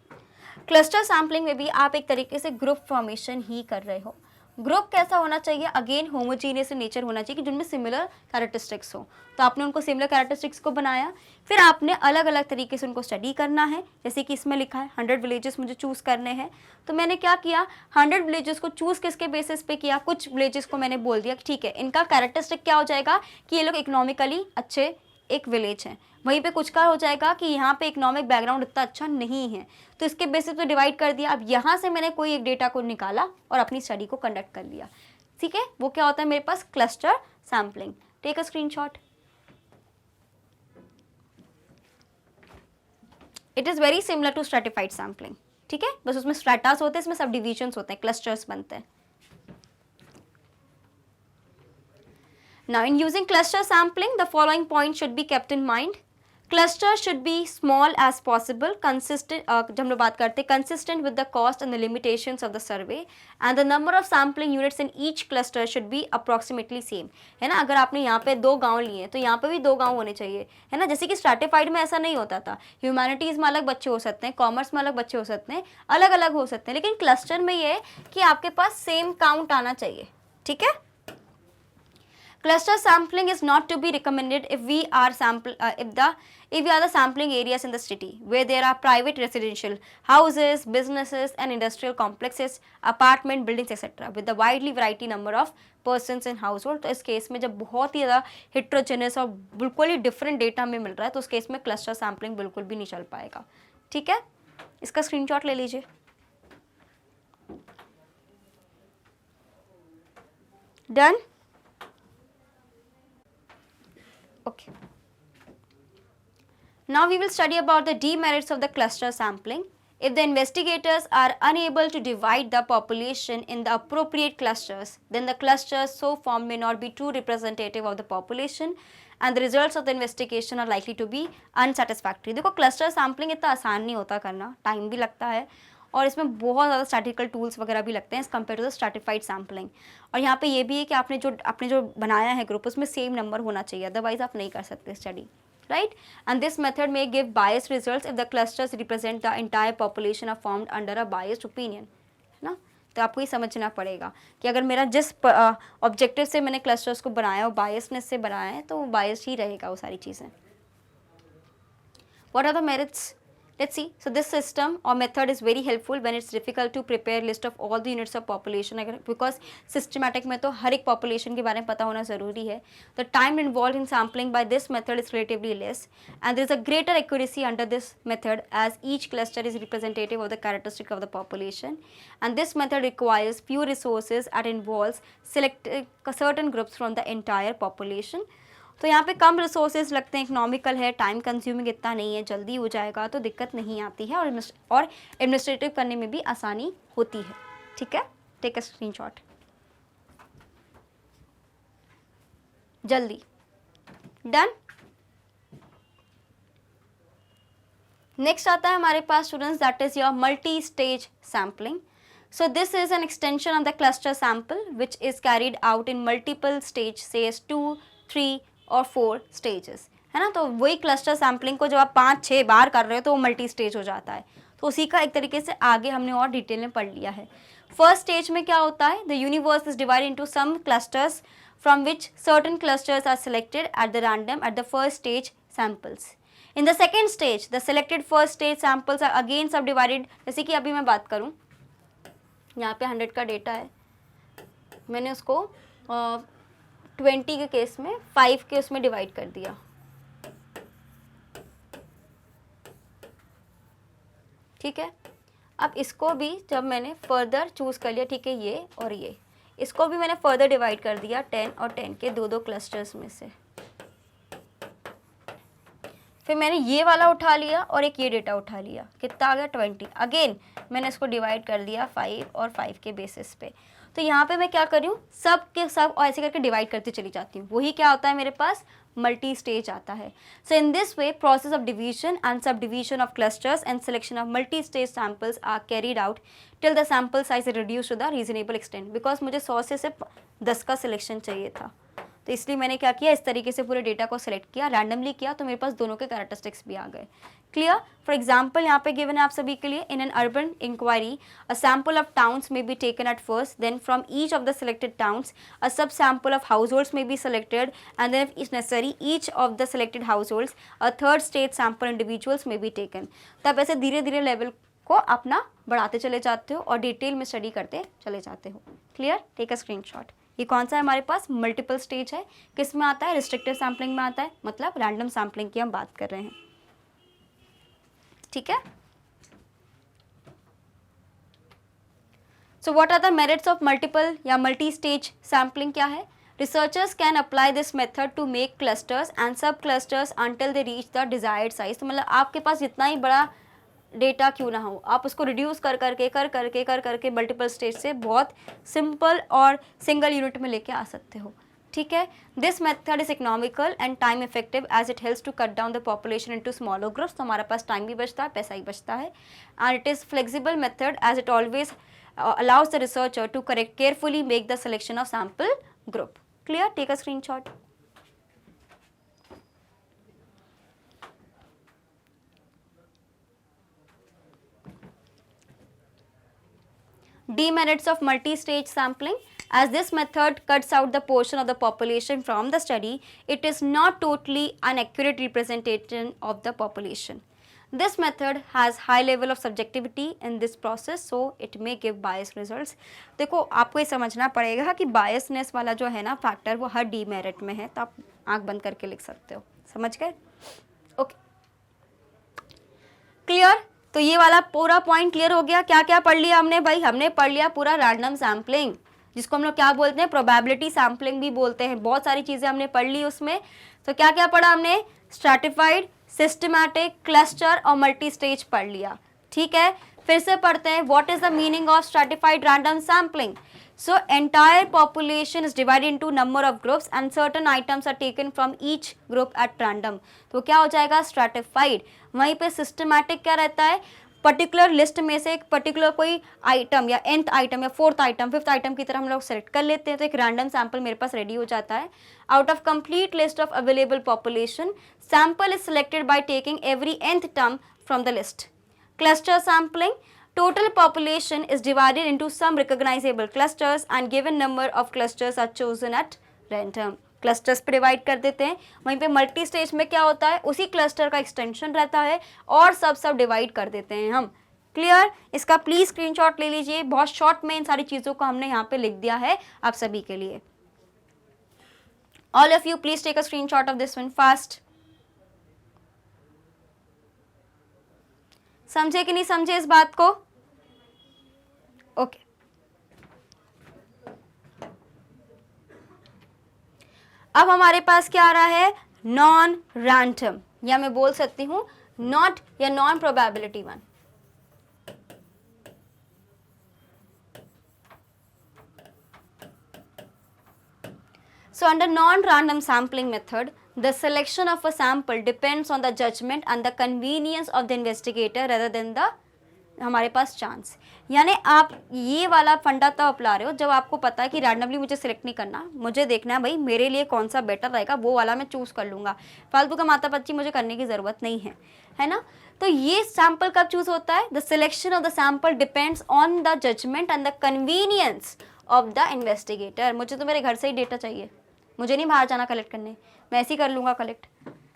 cluster sampling में भी आप एक तरीके से group formation ही कर रहे हो. ग्रुप कैसा होना चाहिए, अगेन होमोजीनियस नेचर होना चाहिए कि जिनमें सिमिलर कैरेक्टरिस्टिक्स हो. तो आपने उनको सिमिलर कैरेक्टरिस्टिक्स को बनाया, फिर आपने अलग अलग तरीके से उनको स्टडी करना है. जैसे कि इसमें लिखा है 100 विलेजेस मुझे चूज़ करने हैं, तो मैंने क्या किया 100 विलेजेस को चूज़ किसके बेसिस पे किया, कुछ विलेजेस को मैंने बोल दिया कि ठीक है इनका कैरेक्टरिस्टिक क्या हो जाएगा कि ये लोग इकोनॉमिकली अच्छे एक विलेज है. वहीं पे कुछ का हो जाएगा कि यहाँ पे इकोनॉमिक बैकग्राउंड इतना अच्छा नहीं है, तो इसके बेसिस पे डिवाइड कर दिया. अब यहाँ से मैंने कोई एक डेटा को निकाला और अपनी स्टडी को कंडक्ट कर लिया. ठीक है, वो क्या होता है मेरे पास cluster sampling. Take a screenshot. It is very similar to stratified sampling. ठीक है, बस उसमें स्ट्रैटास होते हैं, इसमें सब डिविजन्स होते हैं, क्लस्टर्स बनते हैं. Now, in using cluster sampling, the following points should be kept in mind. Cluster should be small as possible, consistent. जब हम लोग बात करते हैं consistent with the cost and the limitations of the survey, and the number of sampling units in each cluster should be approximately same. है ना, अगर आपने यहाँ पे 2 गांव लिए तो यहाँ पे भी 2 गांव होने चाहिए, है ना. जैसे कि स्ट्रैटिफाइड में ऐसा नहीं होता था, ह्यूमैनिटीज़ में अलग बच्चे हो सकते हैं, कॉमर्स में अलग बच्चे हो सकते हैं, अलग अलग हो सकते हैं, लेकिन क्लस्टर में ये है कि आपके पास सेम काउंट आना चाहिए. ठीक है. Cluster sampling is not to be recommended if we are the sampling areas in the city where there are private residential houses, businesses and industrial complexes, apartment buildings etc. with a widely variety number of persons in household. तो इस case में जब बहुत ही ज़्यादा heterogeneous और बिल्कुल ही different data में मिल रहा है तो उस केस में cluster sampling बिल्कुल भी नहीं चल पाएगा. ठीक है, इसका स्क्रीनशॉट ले लीजिए. Done. Okay. Now we will study about the demerits of the cluster sampling. If the investigators are unable to divide the population in the appropriate clusters, then the clusters so formed may not be true representative of the population and the results of the investigation are likely to be unsatisfactory. देखो cluster sampling इतना आसान नहीं होता करना, time भी लगता है और इसमें बहुत ज़्यादा स्टैटिस्टिकल टूल्स वगैरह भी लगते हैं as compare to the stratified sampling. और यहाँ पे ये भी है कि आपने जो बनाया है ग्रुप उसमें सेम नंबर होना चाहिए, अदरवाइज आप नहीं कर सकते study, right? And this method may give biased results if the clusters represent the entire population are formed under a biased opinion, है ना? तो आपको ये समझना पड़ेगा कि अगर मेरा जिस ऑब्जेक्टिव से मैंने क्लस्टर्स को बनाया और बायसनेस से बनाया है तो वो बायस्ड ही रहेगा वो सारी चीज़ें। What are the merits? Let's see. So this system or method is very helpful when it's difficult to prepare list of all the units of population, because systematic में तो हर एक population के बारे में पता होना ज़रूरी है। The time involved in sampling by this method is relatively less, and there is a greater accuracy under this method as each cluster is representative of the characteristic of the population, and this method requires few resources and involves selecting certain groups from the entire population. तो यहाँ पे कम resources लगते हैं, economical है, time consuming इतना नहीं है, जल्दी हो जाएगा तो दिक्कत नहीं आती है और एडमिनिस्ट्रेटिव करने में भी आसानी होती है। ठीक है, टेक अ स्क्रीनशॉट जल्दी। डन। नेक्स्ट आता है हमारे पास students that is your multi stage sampling. So this is an extension of the cluster sample which is carried out in multiple stage, say as 2, 3 और 4 stages, है ना? तो वही क्लस्टर सैम्पलिंग को जब आप 5-6 बार कर रहे हो तो वो मल्टी स्टेज हो जाता है। तो उसी का एक तरीके से आगे हमने और डिटेल में पढ़ लिया है। फर्स्ट स्टेज में क्या होता है, the universe is divided into some clusters from which certain clusters are selected at the random at the first stage samples. In the second stage the selected first stage samples are again sub divided. जैसे कि अभी मैं बात करूँ, यहाँ पे 100 का data है, मैंने उसको 20 के केस में 5 के उसमें डिवाइड कर दिया। ठीक है, अब इसको भी जब मैंने फर्दर चूज़ कर लिया, ठीक है, ये और ये, इसको भी मैंने फर्दर डिवाइड कर दिया 10 और 10 के दो क्लस्टर्स में से। फिर मैंने ये वाला उठा लिया और एक ये डेटा उठा लिया, कितना आ गया 20। अगेन मैंने इसको डिवाइड कर दिया 5 और 5 के बेसिस पे। तो यहाँ पे मैं क्या कर रही हूँ, सब के सब और ऐसे करके डिवाइड करती चली जाती हूँ, वही क्या होता है मेरे पास मल्टी स्टेज आता है। So in this way process of division and sub division of clusters and selection of multi stage samples are carried out till the sample size reduce to the reasonable extent. Because मुझे 100 से सिर्फ 10 का selection चाहिए था, तो इसलिए मैंने क्या किया, इस तरीके से पूरे डेटा को सिलेक्ट किया, रैंडमली किया, तो मेरे पास दोनों के कैरेक्टरिस्टिक्स भी आ गए। क्लियर? फॉर एग्जाम्पल यहाँ पे गिवन है आप सभी के लिए, in an urban inquiry a sample of towns may be taken at first, then from each of the selected towns a sub sample of households may be selected, and then if necessary each of the selected households a third stage sample individuals may be taken. तब ऐसे धीरे धीरे level को अपना बढ़ाते चले जाते हो और डिटेल में स्टडी करते चले जाते हो। क्लियर? Take a screenshot. ये कौन सा है हमारे पास, मल्टीपल स्टेज है, किस में आता है, रिस्ट्रिक्टेड सैम्पलिंग में आता है, मतलब रैंडम सैम्पलिंग की हम बात कर रहे हैं। ठीक है, so what are the merits of multiple या मल्टी स्टेज सैम्पलिंग क्या है? Researchers can apply this method to make clusters and sub clusters until they reach the desired size. तो मतलब आपके पास जितना ही बड़ा डेटा क्यों ना हो, आप उसको रिड्यूस कर करके मल्टीपल स्टेज से बहुत सिंपल और सिंगल यूनिट में लेके आ सकते हो। ठीक है, this method is economical and time effective as it helps to cut down the population into smaller groups. तो हमारा पास टाइम भी बचता है, पैसा ही बचता है, and it is flexible method as it always allows the researcher to carefully make the selection of sample group. Clear? Take a screenshot. Demerits of multi-stage sampling. As this method cuts out the portion of the population from the study, it is not totally an accurate representation of the population. This method has high level of subjectivity in this process, so it may give biased results. देखो आपको ये समझना पड़ेगा कि biasness वाला जो है ना फैक्टर वो हर demerit में है, तो आप आँख बंद करके लिख सकते हो। समझ गए? Okay, clear? तो ये वाला पूरा पॉइंट क्लियर हो गया। क्या क्या पढ़ लिया हमने भाई? हमने पढ़ लिया पूरा रैंडम सैम्पलिंग, जिसको हम लोग क्या बोलते हैं, प्रोबेबिलिटी सैम्पलिंग भी बोलते हैं। बहुत सारी चीज़ें हमने पढ़ ली उसमें। तो क्या क्या पढ़ा हमने? स्ट्रैटिफाइड, सिस्टमैटिक, क्लस्टर और मल्टी स्टेज पढ़ लिया। ठीक है, फिर से पढ़ते हैं। What is the meaning of stratified random sampling? So entire population is divided into number of groups and certain items are taken from each group at random. तो क्या हो जाएगा? Stratified. वहीं पे systematic क्या रहता है? पर्टिकुलर लिस्ट में से एक पर्टिकुलर कोई आइटम या nth आइटम या 4th आइटम 5th आइटम की तरह हम लोग सेलेक्ट कर लेते हैं, तो एक रैंडम सैंपल मेरे पास रेडी हो जाता है। Out of complete list of available population, sample is selected by taking every nth term from the list. Cluster sampling, total population is divided into some recognizable clusters and given number of clusters are chosen at random। Clusters पे divide कर देते हैं, वहीं पे multi stage में क्या होता है, उसी क्लस्टर का एक्सटेंशन रहता है और सब डिवाइड कर देते हैं हम। क्लियर? इसका प्लीज स्क्रीनशॉट ले लीजिए, बहुत शॉर्ट में इन सारी चीजों को हमने यहाँ पे लिख दिया है आप सभी के लिए। All of you please take a screenshot of this one fast. समझे कि नहीं समझे इस बात को? ओके। अब हमारे पास क्या आ रहा है, नॉन रैंडम, या मैं बोल सकती हूं नॉट या non probability one. So under non-random sampling method, the selection of a sample depends on the judgment and the convenience of the investigator rather than the हमारे पास चांस। यानी आप ये वाला फंडा तब अपना रहे हो जब आपको पता है कि रैंडमली मुझे सिलेक्ट नहीं करना, मुझे देखना है भाई मेरे लिए कौन सा बेटर रहेगा, वो वाला मैं चूज कर लूँगा, फालतू का माता पच्ची मुझे करने की ज़रूरत नहीं है ना। तो ये सैम्पल कब चूज होता है, the selection of the sample depends on the judgement and the convenience of the investigator. मुझे तो मेरे घर से ही डेटा चाहिए, मुझे नहीं बाहर जाना कलेक्ट करने, मैं ऐसे ही कर लूँगा कलेक्ट,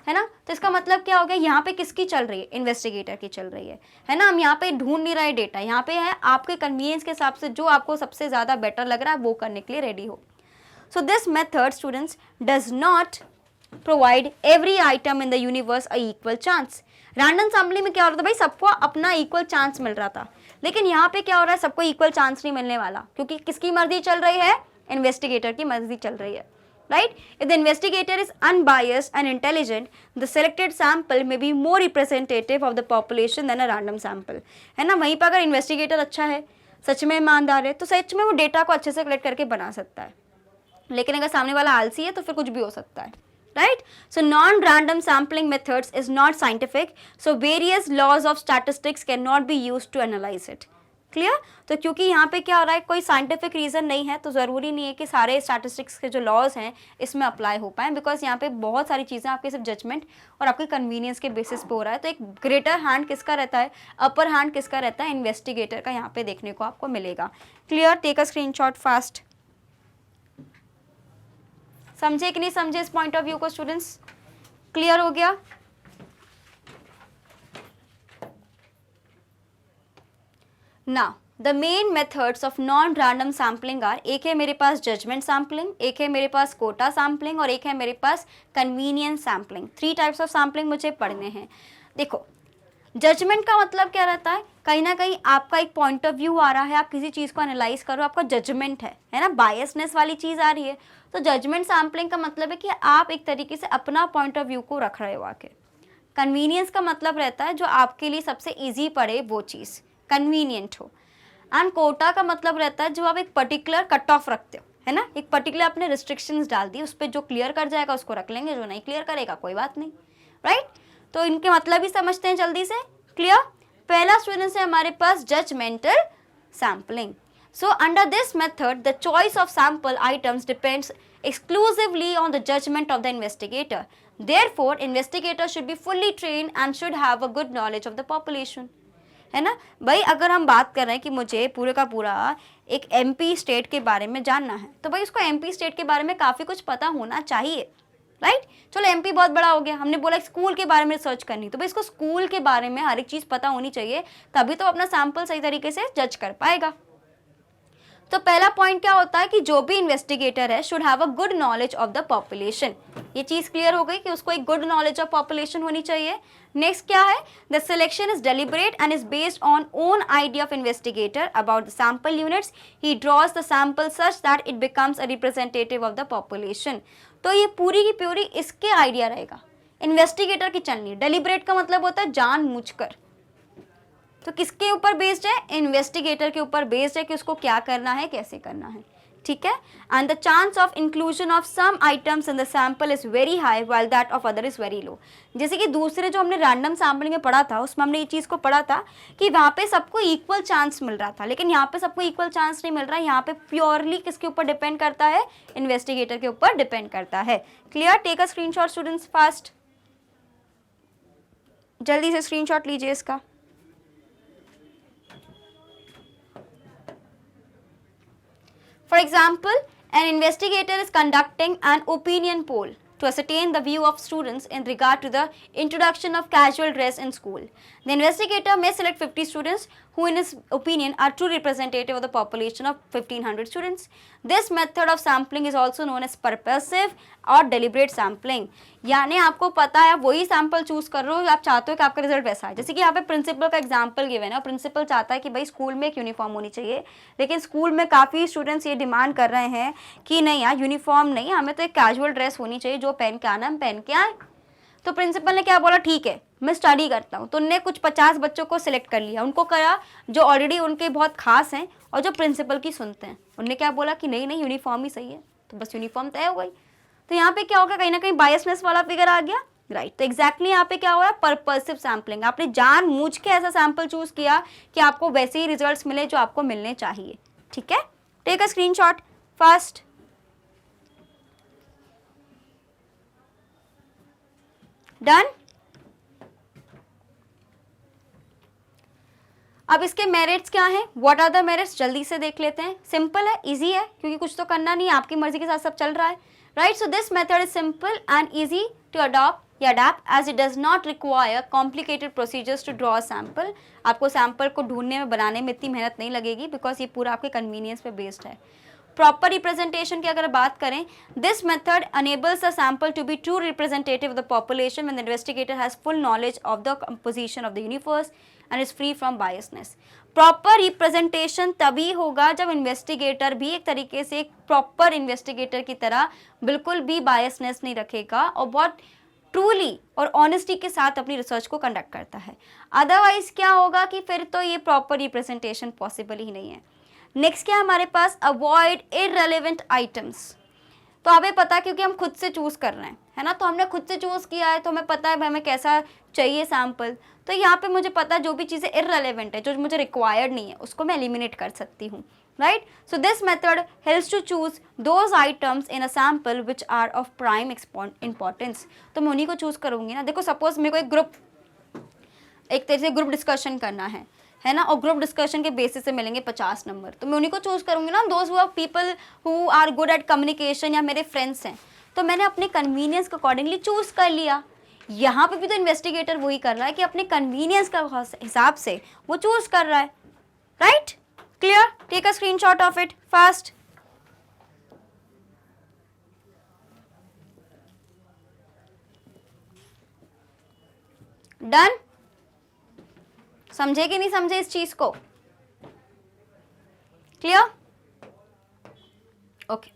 है ना। तो इसका मतलब क्या हो गया, यहाँ पे किसकी चल रही है, इन्वेस्टिगेटर की चल रही है ना। हम यहाँ पे ढूंढ नहीं रहे डेटा, यहाँ पे है आपके कन्वीनियंस के हिसाब से जो आपको सबसे ज़्यादा बेटर लग रहा है वो करने के लिए रेडी हो। सो this method students does not provide every item in the universe a equal chance. Random sampling में क्या हो रहा था भाई, सबको अपना इक्वल चांस मिल रहा था, लेकिन यहाँ पे क्या हो रहा है, सबको इक्वल चांस नहीं मिलने वाला, क्योंकि किसकी मर्जी चल रही है, इन्वेस्टिगेटर की मर्जी चल रही है। Right? If the investigator is unbiased and intelligent, the selected sample may be more representative of the population than a random sample। है ना। वहीं पर अगर इन्वेस्टिगेटर अच्छा है, सच में ईमानदार है, तो सच में वो डेटा को अच्छे से कलेक्ट करके बना सकता है, लेकिन अगर सामने वाला आलसी है तो फिर कुछ भी हो सकता है। Right? So non-random sampling methods is not scientific, so various laws of statistics cannot be used to analyze it। Clear? तो क्योंकि यहाँ पे क्या हो रहा है, कोई साइंटिफिक रीज़न नहीं है, तो ज़रूरी नहीं है कि सारे स्टैटिस्टिक्स के जो लॉज हैं इसमें अप्लाई हो पाएँ, बिकॉज यहाँ पे बहुत सारी चीज़ें आपके सिर्फ जजमेंट और आपके कन्वीनियंस के बेसिस पे हो रहा है। तो एक ग्रेटर हैंड किसका रहता है, अपर हैंड किसका रहता है, इन्वेस्टिगेटर का यहाँ पे देखने को आपको मिलेगा। Clear? Take a screenshot fast. समझे कि नहीं समझे इस पॉइंट ऑफ व्यू को स्टूडेंट्स? क्लियर हो गया? Now, the main methods of non-random sampling are, एक है मेरे पास judgment sampling, एक है मेरे पास quota sampling और एक है मेरे पास convenience sampling। 3 types of sampling मुझे पढ़ने हैं। देखो, जजमेंट का मतलब क्या रहता है, कहीं ना कहीं आपका एक पॉइंट ऑफ व्यू आ रहा है, आप किसी चीज़ को एनालाइज करो, आपका जजमेंट है ना, बायसनेस वाली चीज़ आ रही है। तो जजमेंट सैम्पलिंग का मतलब है कि आप एक तरीके से अपना पॉइंट ऑफ व्यू को रख रहे हो आके। कन्वीनियंस का मतलब रहता है जो आपके लिए सबसे ईजी पड़े वो चीज़ कन्वीनियंट हो। एंड कोटा का मतलब रहता है जो आप एक पर्टिकुलर कट ऑफ रखते हो, है ना, एक पर्टिकुलर आपने रिस्ट्रिक्शंस डाल दी, उस पर जो क्लियर कर जाएगा उसको रख लेंगे, जो नहीं क्लियर करेगा कोई बात नहीं। राइट? तो इनके मतलब ही समझते हैं जल्दी से। क्लियर? पहला स्टूडेंट्स है हमारे पास judgmental sampling. So under this method the choice of sample items depends exclusively on the judgment of the investigator. Therefore, investigator should be fully trained and should have a good knowledge of the population। है ना भाई, अगर हम बात कर रहे हैं कि मुझे पूरे का पूरा एक एमपी स्टेट के बारे में जानना है, तो भाई उसको एमपी स्टेट के बारे में काफ़ी कुछ पता होना चाहिए। राइट? चलो एमपी बहुत बड़ा हो गया, हमने बोला स्कूल के बारे में रिसर्च करनी, तो भाई इसको स्कूल के बारे में हर एक चीज़ पता होनी चाहिए, तभी तो अपना सैंपल सही तरीके से जज कर पाएगा। तो पहला पॉइंट क्या होता है कि जो भी इन्वेस्टिगेटर है should have a good knowledge of the population. ये चीज़ क्लियर हो गई कि उसको एक गुड नॉलेज ऑफ पॉपुलेशन होनी चाहिए। नेक्स्ट क्या है, the selection is deliberate and is based on own idea of investigator about the sample units. He drawers the sample such that it becomes a representative of the population. तो ये पूरी की पूरी इसके आइडिया रहेगा, investigator की चलनी। Deliberate का मतलब होता है जानबूझकर, तो किसके ऊपर बेस्ड है, इन्वेस्टिगेटर के ऊपर बेस्ड है कि उसको क्या करना है, कैसे करना है। ठीक है, and the chance of inclusion of some items in the sample is very high while that of other is very low. जैसे कि दूसरे जो हमने रैंडम सैम्पलिंग में पढ़ा था उसमें हमने ये चीज़ को पढ़ा था कि वहाँ पे सबको इक्वल चांस मिल रहा था, लेकिन यहाँ पे सबको इक्वल चांस नहीं मिल रहा है। यहाँ पे प्योरली किसके ऊपर डिपेंड करता है, इन्वेस्टिगेटर के ऊपर डिपेंड करता है। Clear, take a screenshot students fast, जल्दी से स्क्रीनशॉट लीजिए इसका। For example, an investigator is conducting an opinion poll to ascertain the view of students in regard to the introduction of casual dress in school. The investigator may select 50 students who in his opinion are true representative of the population of 1500 students. This method of sampling is also known as purposive और deliberate sampling। यानी आपको पता है वही sample choose कर रहे हो, आप चाहते हो कि आपका रिजल्ट वैसा है। जैसे कि यहाँ पे प्रिंसिपल का एग्जांपल गिवन है, प्रिंसिपल चाहता है कि भाई स्कूल में एक यूनिफॉर्म होनी चाहिए, लेकिन स्कूल में काफ़ी स्टूडेंट्स ये डिमांड कर रहे हैं कि नहीं यार यूनिफॉर्म नहीं, हमें तो एक कैजुअल ड्रेस होनी चाहिए, जो पहन के आना हम पहन के आए। तो प्रिंसिपल ने क्या बोला, ठीक है मैं स्टडी करता हूँ। तो उनने कुछ 50 बच्चों को सिलेक्ट कर लिया, उनको करा जो ऑलरेडी उनके बहुत खास हैं और जो प्रिंसिपल की सुनते हैं। उनने क्या बोला कि नहीं नहीं यूनिफॉर्म ही सही है, तो बस यूनिफॉर्म तय हो गई। तो यहाँ पे क्या होगा, कहीं ना कहीं बायसनेस वाला फिगर आ गया, राइट। तो एग्जैक्टली यहाँ पे क्या हुआ है, पर्पसिव सैम्पलिंग। आपने जानबूझ के ऐसा सैंपल चूज किया कि आपको वैसे ही रिजल्ट्स मिले जो आपको मिलने चाहिए, ठीक है। Take a screenshot fast. Done. अब इसके मेरिट्स क्या हैं, व्हाट आर द मेरिट्स, जल्दी से देख लेते हैं। सिंपल है, इजी है, क्योंकि कुछ तो करना नहीं है, आपकी मर्जी के साथ सब चल रहा है, right. So this method is simple and easy to adopt या adapt as it does not require complicated procedures to draw sample. आपको सैंपल को ढूंढने में, बनाने में इतनी मेहनत नहीं लगेगी, बिकॉज ये पूरा आपके कन्वीनियंस पे बेस्ड है। प्रॉपर रिप्रेजेंटेशन की अगर बात करें, this method enables the sample to be true representative of the population when the investigator has full knowledge of the composition of the universe and is free from biasness। Proper representation तभी होगा जब investigator भी एक तरीके से एक proper investigator की तरह बिल्कुल भी बायसनेस नहीं रखेगा और बहुत ट्रूली और ऑनेस्टी के साथ अपनी रिसर्च को कंडक्ट करता है। अदरवाइज क्या होगा कि फिर तो ये प्रॉपर रिप्रेजेंटेशन पॉसिबल ही नहीं है। नेक्स्ट क्या है हमारे पास, अवॉइड इररेलेवेंट आइटम्स। तो हमें पता है क्योंकि हम खुद से चूज कर रहे हैं, है ना, तो हमने खुद से चूज किया है, तो हमें पता है भाई हमें कैसा चाहिए सैंपल। तो यहाँ पे मुझे पता है जो भी चीज़ें इररेलेवेंट है, जो मुझे रिक्वायर्ड नहीं है, उसको मैं एलिमिनेट कर सकती हूँ, right. So this method helps to choose those items in a sample which are of prime importance. तो मैं उन्हीं को चूज करूँगी ना। देखो सपोज मेरे को एक तरह से ग्रुप डिस्कशन करना है ना, और ग्रुप डिस्कशन के बेसिस से मिलेंगे 50 नंबर, तो मैं उन्हीं को चूज करूंगी ना, those who are people who are good at communication या मेरे फ्रेंड्स हैं। तो मैंने अपने कन्वीनियंस के अकॉर्डिंगली चूज कर लिया। यहाँ पे भी तो इन्वेस्टिगेटर वही कर रहा है कि अपने कन्वीनियंस का हिसाब से वो चूज कर रहा है, right. Clear, take a screenshot of it fast. Done. समझे कि नहीं समझे इस चीज को, क्लियर, ओके।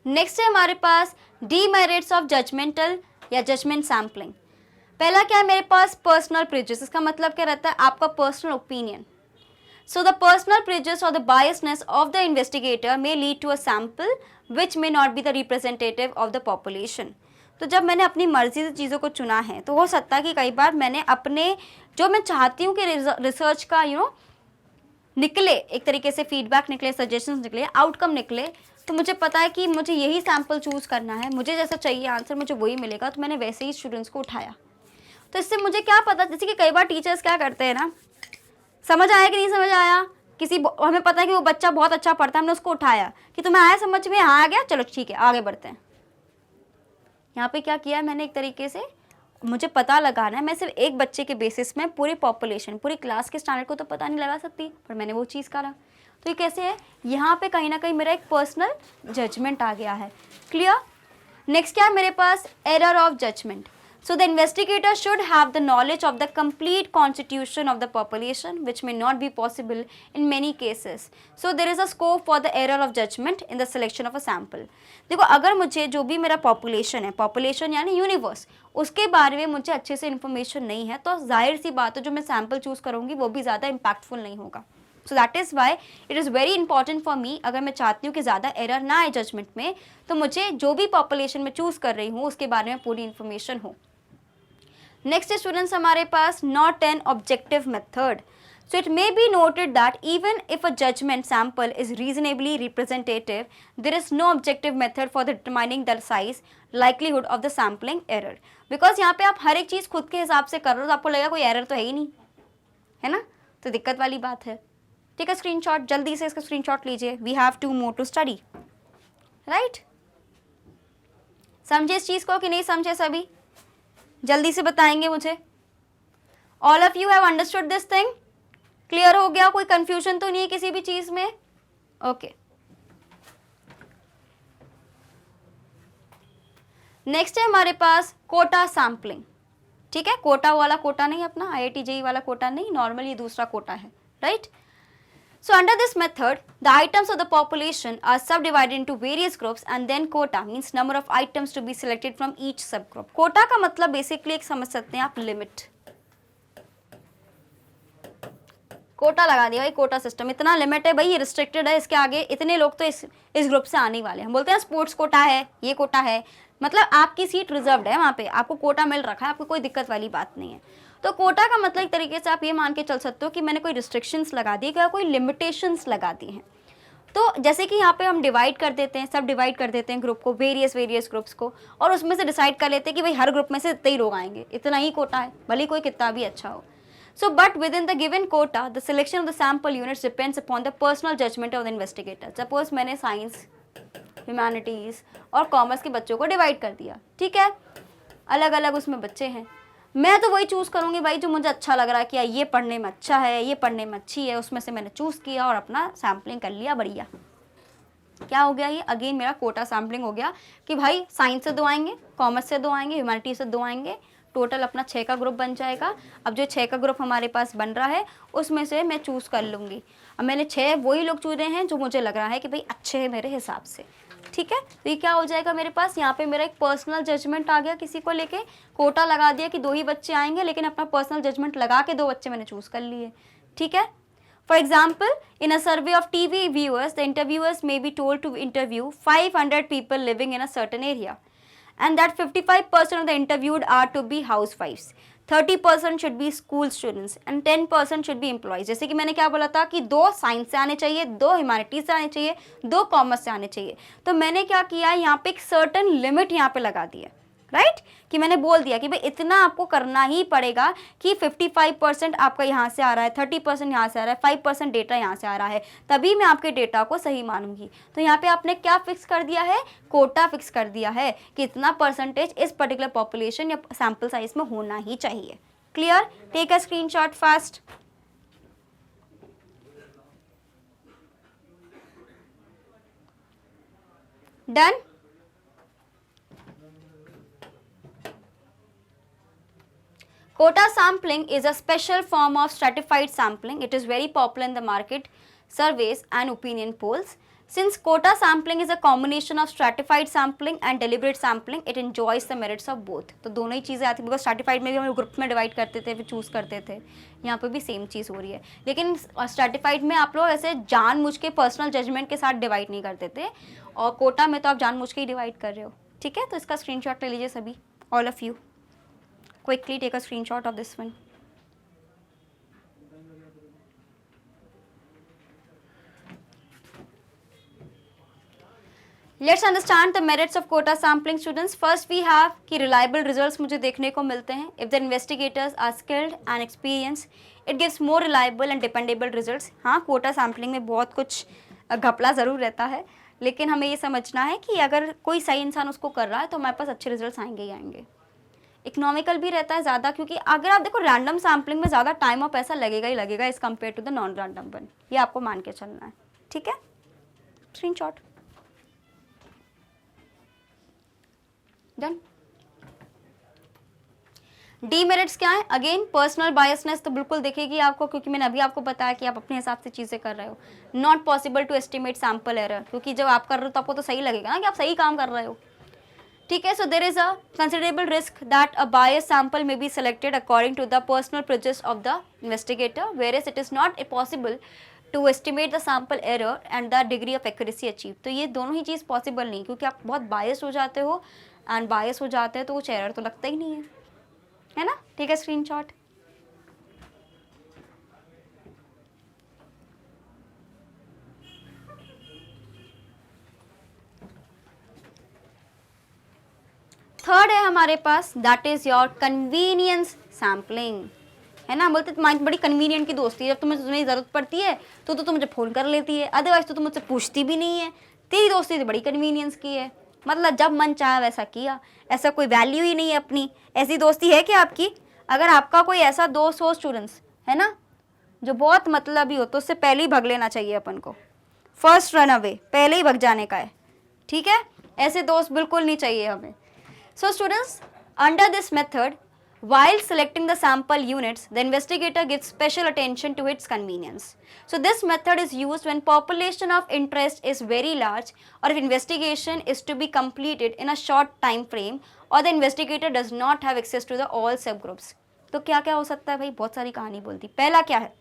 नेक्स्ट है हमारे पास डीमेरिट्स ऑफ जजमेंटल या जजमेंट सैम्पलिंग। पहला क्या है मेरे पास, पर्सनल प्रेजुडिस। इसका मतलब क्या रहता है, आपका personal opinion. So the personal prejudice और the biasness of the investigator may lead to a sample which may not be the representative of the population. तो जब मैंने अपनी मर्जी से चीज़ों को चुना है, तो हो सकता है कि कई बार मैंने अपने जो मैं चाहती हूँ कि रिसर्च का निकले, एक तरीके से फीडबैक निकले, सजेशंस निकले, आउटकम निकले, तो मुझे पता है कि मुझे यही सैंपल चूज़ करना है, मुझे जैसा चाहिए आंसर मुझे वही मिलेगा, तो मैंने वैसे ही स्टूडेंट्स को उठाया। तो इससे मुझे क्या पता, जैसे कि कई बार टीचर्स क्या करते हैं ना, समझ आया कि नहीं समझ आया, हमें पता है कि वो बच्चा बहुत अच्छा पढ़ता है, हमने उसको उठाया कि तुम्हें आया समझ में, आ गया, चलो ठीक है आगे बढ़ते हैं। यहाँ पे क्या किया है मैंने, एक तरीके से मुझे पता लगाना है, मैं सिर्फ एक बच्चे के बेसिस में पूरी पॉपुलेशन, पूरी क्लास के स्टैंडर्ड को तो पता नहीं लगा सकती, पर मैंने वो चीज़ करा। तो ये कैसे है, यहाँ पे कहीं ना कहीं मेरा एक पर्सनल जजमेंट आ गया है। क्लियर। नेक्स्ट क्या है मेरे पास, error of judgment. So the investigator should have the knowledge of the complete constitution of the population, which may not be possible in many cases. So there is a scope for the error of judgment in the selection of a sample. देखो अगर मुझे जो भी मेरा population है, population यानी universe, उसके बारे में मुझे अच्छे से इन्फॉर्मेशन नहीं है, तो जाहिर सी बात है जो मैं सैम्पल चूज करूँगी वो भी ज़्यादा इम्पैक्टफुल नहीं होगा, so that is why it is very important for me, अगर मैं चाहती हूँ कि ज़्यादा एरर ना आए जजमेंट में, तो मुझे जो भी पॉपुलेशन में चूज़ कर रही हूँ उसके बारे में पूरी इन्फॉर्मेशन हो। नेक्स्ट स्टूडेंट्स हमारे पास not an objective method. So it may be noted that even if a judgment sample is reasonably representative, there is no objective method for determining the size likelihood of the sampling error. Because यहाँ पे आप हर एक चीज़ खुद के हिसाब से कर रहे हो तो आपको लगेगा कोई एरर तो है ही नहीं, है ना, तो दिक्कत वाली बात है. ठीक है, स्क्रीनशॉट जल्दी से इसका स्क्रीनशॉट लीजिए. We have 2 more to study, right? समझे इस चीज़ को कि नहीं समझे सभी? जल्दी से बताएंगे मुझे. All of you have understood this thing? Clear हो गया? कोई कंफ्यूजन तो नहीं है किसी भी चीज में? ओके. नेक्स्ट है हमारे पास कोटा सैम्पलिंग. ठीक है, कोटा वाला कोटा नहीं, अपना IIT JEE वाला कोटा नहीं, नॉर्मल ये दूसरा कोटा है, right? So under this method, the items of the population are subdivided into various groups and then quota means number of items to be selected from each subgroup. Quota का मतलब basically एक समझ सकते हैं आप लिमिट. कोटा लगा दिया भाई, कोटा सिस्टम इतना लिमिट है भाई, ये रिस्ट्रिक्टेड है, इसके आगे इतने लोग तो इस ग्रुप से आने वाले हैं. हम बोलते हैं स्पोर्ट्स कोटा है, ये कोटा है, मतलब आपकी सीट रिजर्व्ड है, वहाँ पे आपको कोटा मिल रखा है, आपको कोई दिक्कत वाली बात नहीं है. तो कोटा का मतलब एक तरीके से आप ये मान के चल सकते हो कि मैंने कोई रिस्ट्रिक्शंस लगा दी या कोई लिमिटेशंस लगा दी हैं. तो जैसे कि यहाँ पे हम डिवाइड कर देते हैं, सब डिवाइड कर देते हैं ग्रुप को, वेरियस ग्रुप्स को, और उसमें से डिसाइड कर लेते हैं कि भाई हर ग्रुप में से इतने ही लोग आएंगे, इतना ही कोटा है, भले कोई कितना भी अच्छा हो. So, but within the given quota, the selection of the sample units depends upon the personal judgment of the investigator. Suppose मैंने साइंस, ह्यूमैनिटीज़ और कॉमर्स के बच्चों को डिवाइड कर दिया, ठीक है, अलग अलग उसमें बच्चे हैं. मैं तो वही चूज़ करूँगी भाई जो मुझे अच्छा लग रहा है कि ये पढ़ने में अच्छा है, ये पढ़ने में अच्छी है, उसमें से मैंने चूज़ किया और अपना सैम्पलिंग कर लिया. बढ़िया. क्या हो गया ये? अगेन मेरा कोटा सैम्पलिंग हो गया कि भाई साइंस से 2 आएंगे, कॉमर्स से 2 आएंगे, ह्यूमैनिटीज़ से 2 आएंगे, टोटल अपना 6 का ग्रुप बन जाएगा. अब जो 6 का ग्रुप हमारे पास बन रहा है उसमें से मैं चूज़ कर लूँगी. अब मैंने 6 वही लोग चुने हैं जो मुझे लग रहा है कि भाई अच्छे हैं मेरे हिसाब से. ठीक है, तो ये क्या हो जाएगा मेरे पास, यहाँ पे मेरा एक पर्सनल जजमेंट आ गया, किसी को लेके कोटा लगा दिया कि 2 ही बच्चे आएंगे, लेकिन अपना पर्सनल जजमेंट लगा के 2 बच्चे मैंने चूज़ कर लिए. ठीक है. For example, in a survey of TV viewers, the interviewers may be told to interview 500 people living in a certain area. And that 55% of the interviewed are to be housewives, 30% should be school students and 10% should be employees. जैसे कि मैंने क्या बोला था कि 2 science से आने चाहिए, 2 ह्यूमैनिटीज से आने चाहिए, 2 कॉमर्स से आने चाहिए. तो मैंने क्या किया, यहाँ पे एक सर्टन लिमिट यहाँ पे लगा दी है, राइट, कि मैंने बोल दिया कि भाई इतना आपको करना ही पड़ेगा कि 55% आपका यहाँ से आ रहा है, 30% यहाँ से आ रहा है, 5% डेटा यहाँ से आ रहा है, तभी मैं आपके डेटा को सही मानूंगी. तो यहाँ पे आपने क्या फिक्स कर दिया है, कोटा फिक्स कर दिया है कि इतना परसेंटेज इस पर्टिकुलर पॉपुलेशन या सैम्पल साइज में होना ही चाहिए. Clear? Take a screenshot fast. Done. Quota sampling is a special form of stratified sampling. It is very popular in the market surveys and opinion polls. Since quota sampling is a combination of stratified sampling and deliberate sampling, it enjoys the merits of both. तो दोनों ही चीज़ें आती हैं, because stratified में भी हम group में divide करते थे, फिर चूज़ करते थे. यहाँ पे भी सेम चीज़ हो रही है, लेकिन स्ट्रैटिफाइड में आप लोग ऐसे जानबूझ के पर्सनल जजमेंट के साथ डिवाइड नहीं करते थे, और कोटा में तो आप जानबूझ के ही डिवाइड कर रहे हो. ठीक है, तो इसका स्क्रीनशॉट ले लीजिए सभी, all of you. Quickly take a screenshot of this one. Let's understand the merits of quota sampling, students. First we have कि reliable results मुझे देखने को मिलते हैं. If the investigators are skilled and experienced, it gives more reliable and dependable results. हाँ, quota sampling में बहुत कुछ घपला ज़रूर रहता है, लेकिन हमें ये समझना है कि अगर कोई सही इंसान उसको कर रहा है तो हमारे पास अच्छे रिजल्ट्स आएंगे ही आएंगे. इकोनॉमिकल भी रहता है ज़्यादा, क्योंकि अगर आप देखो रैंडम सैम्पलिंग में ज़्यादा टाइम और पैसा लगेगा ही लगेगा as compare to the non random one. ये आपको मान के चलना है. ठीक है, स्क्रीनशॉट. डन. डीमेरिट्स क्या है? अगेन पर्सनल बायसनेस तो बिल्कुल दिखेगी आपको, क्योंकि मैंने अभी आपको बताया कि आप अपने हिसाब से चीज़ें कर रहे हो. Not possible to estimate sample error, क्योंकि जब आप कर रहे हो तो आपको तो सही लगेगा ना कि आप सही काम कर रहे हो. ठीक है, so there is a considerable risk that a bias sample may be selected according to the personal prejudice of the investigator, whereas it is not possible to estimate the sample error and the degree of accuracy achieve. तो ये दोनों ही चीज़ possible नहीं, क्योंकि आप बहुत बायस हो जाते हो, एंड बायस हो जाते हैं तो कुछ एरर तो लगता ही नहीं है ना। ठीक है, स्क्रीनशॉट। थर्ड है हमारे पास, that is your convenience sampling, है ना। बोलते तुम्हारी बड़ी कन्वीनियंट की दोस्ती है, जब तुम्हें ज़रूरत पड़ती है तो मुझे फ़ोन कर लेती है, अदरवाइज तो तुम मुझसे पूछती भी नहीं है। तेरी दोस्ती तो बड़ी कन्वीनियंस की है, मतलब जब मन चाहे वैसा किया, ऐसा कोई वैल्यू ही नहीं है अपनी। ऐसी दोस्ती है क्या आपकी? अगर आपका कोई ऐसा दोस्त हो स्टूडेंट्स, है ना, जो बहुत मतलबी हो, तो उससे पहले ही भग लेना चाहिए अपन को। फर्स्ट रन अवे, पहले ही भग जाने का है, ठीक है। ऐसे दोस्त बिल्कुल नहीं चाहिए हमें। So students, under this method, while selecting the sample units, the investigator gives special attention to its convenience. So this method is used when population of interest is very large, or if investigation is to be completed in a short time frame, or the investigator does not have access to the all subgroups. तो क्या क्या हो सकता है भाई, बहुत सारी कहानी बोलती। पहला क्या है,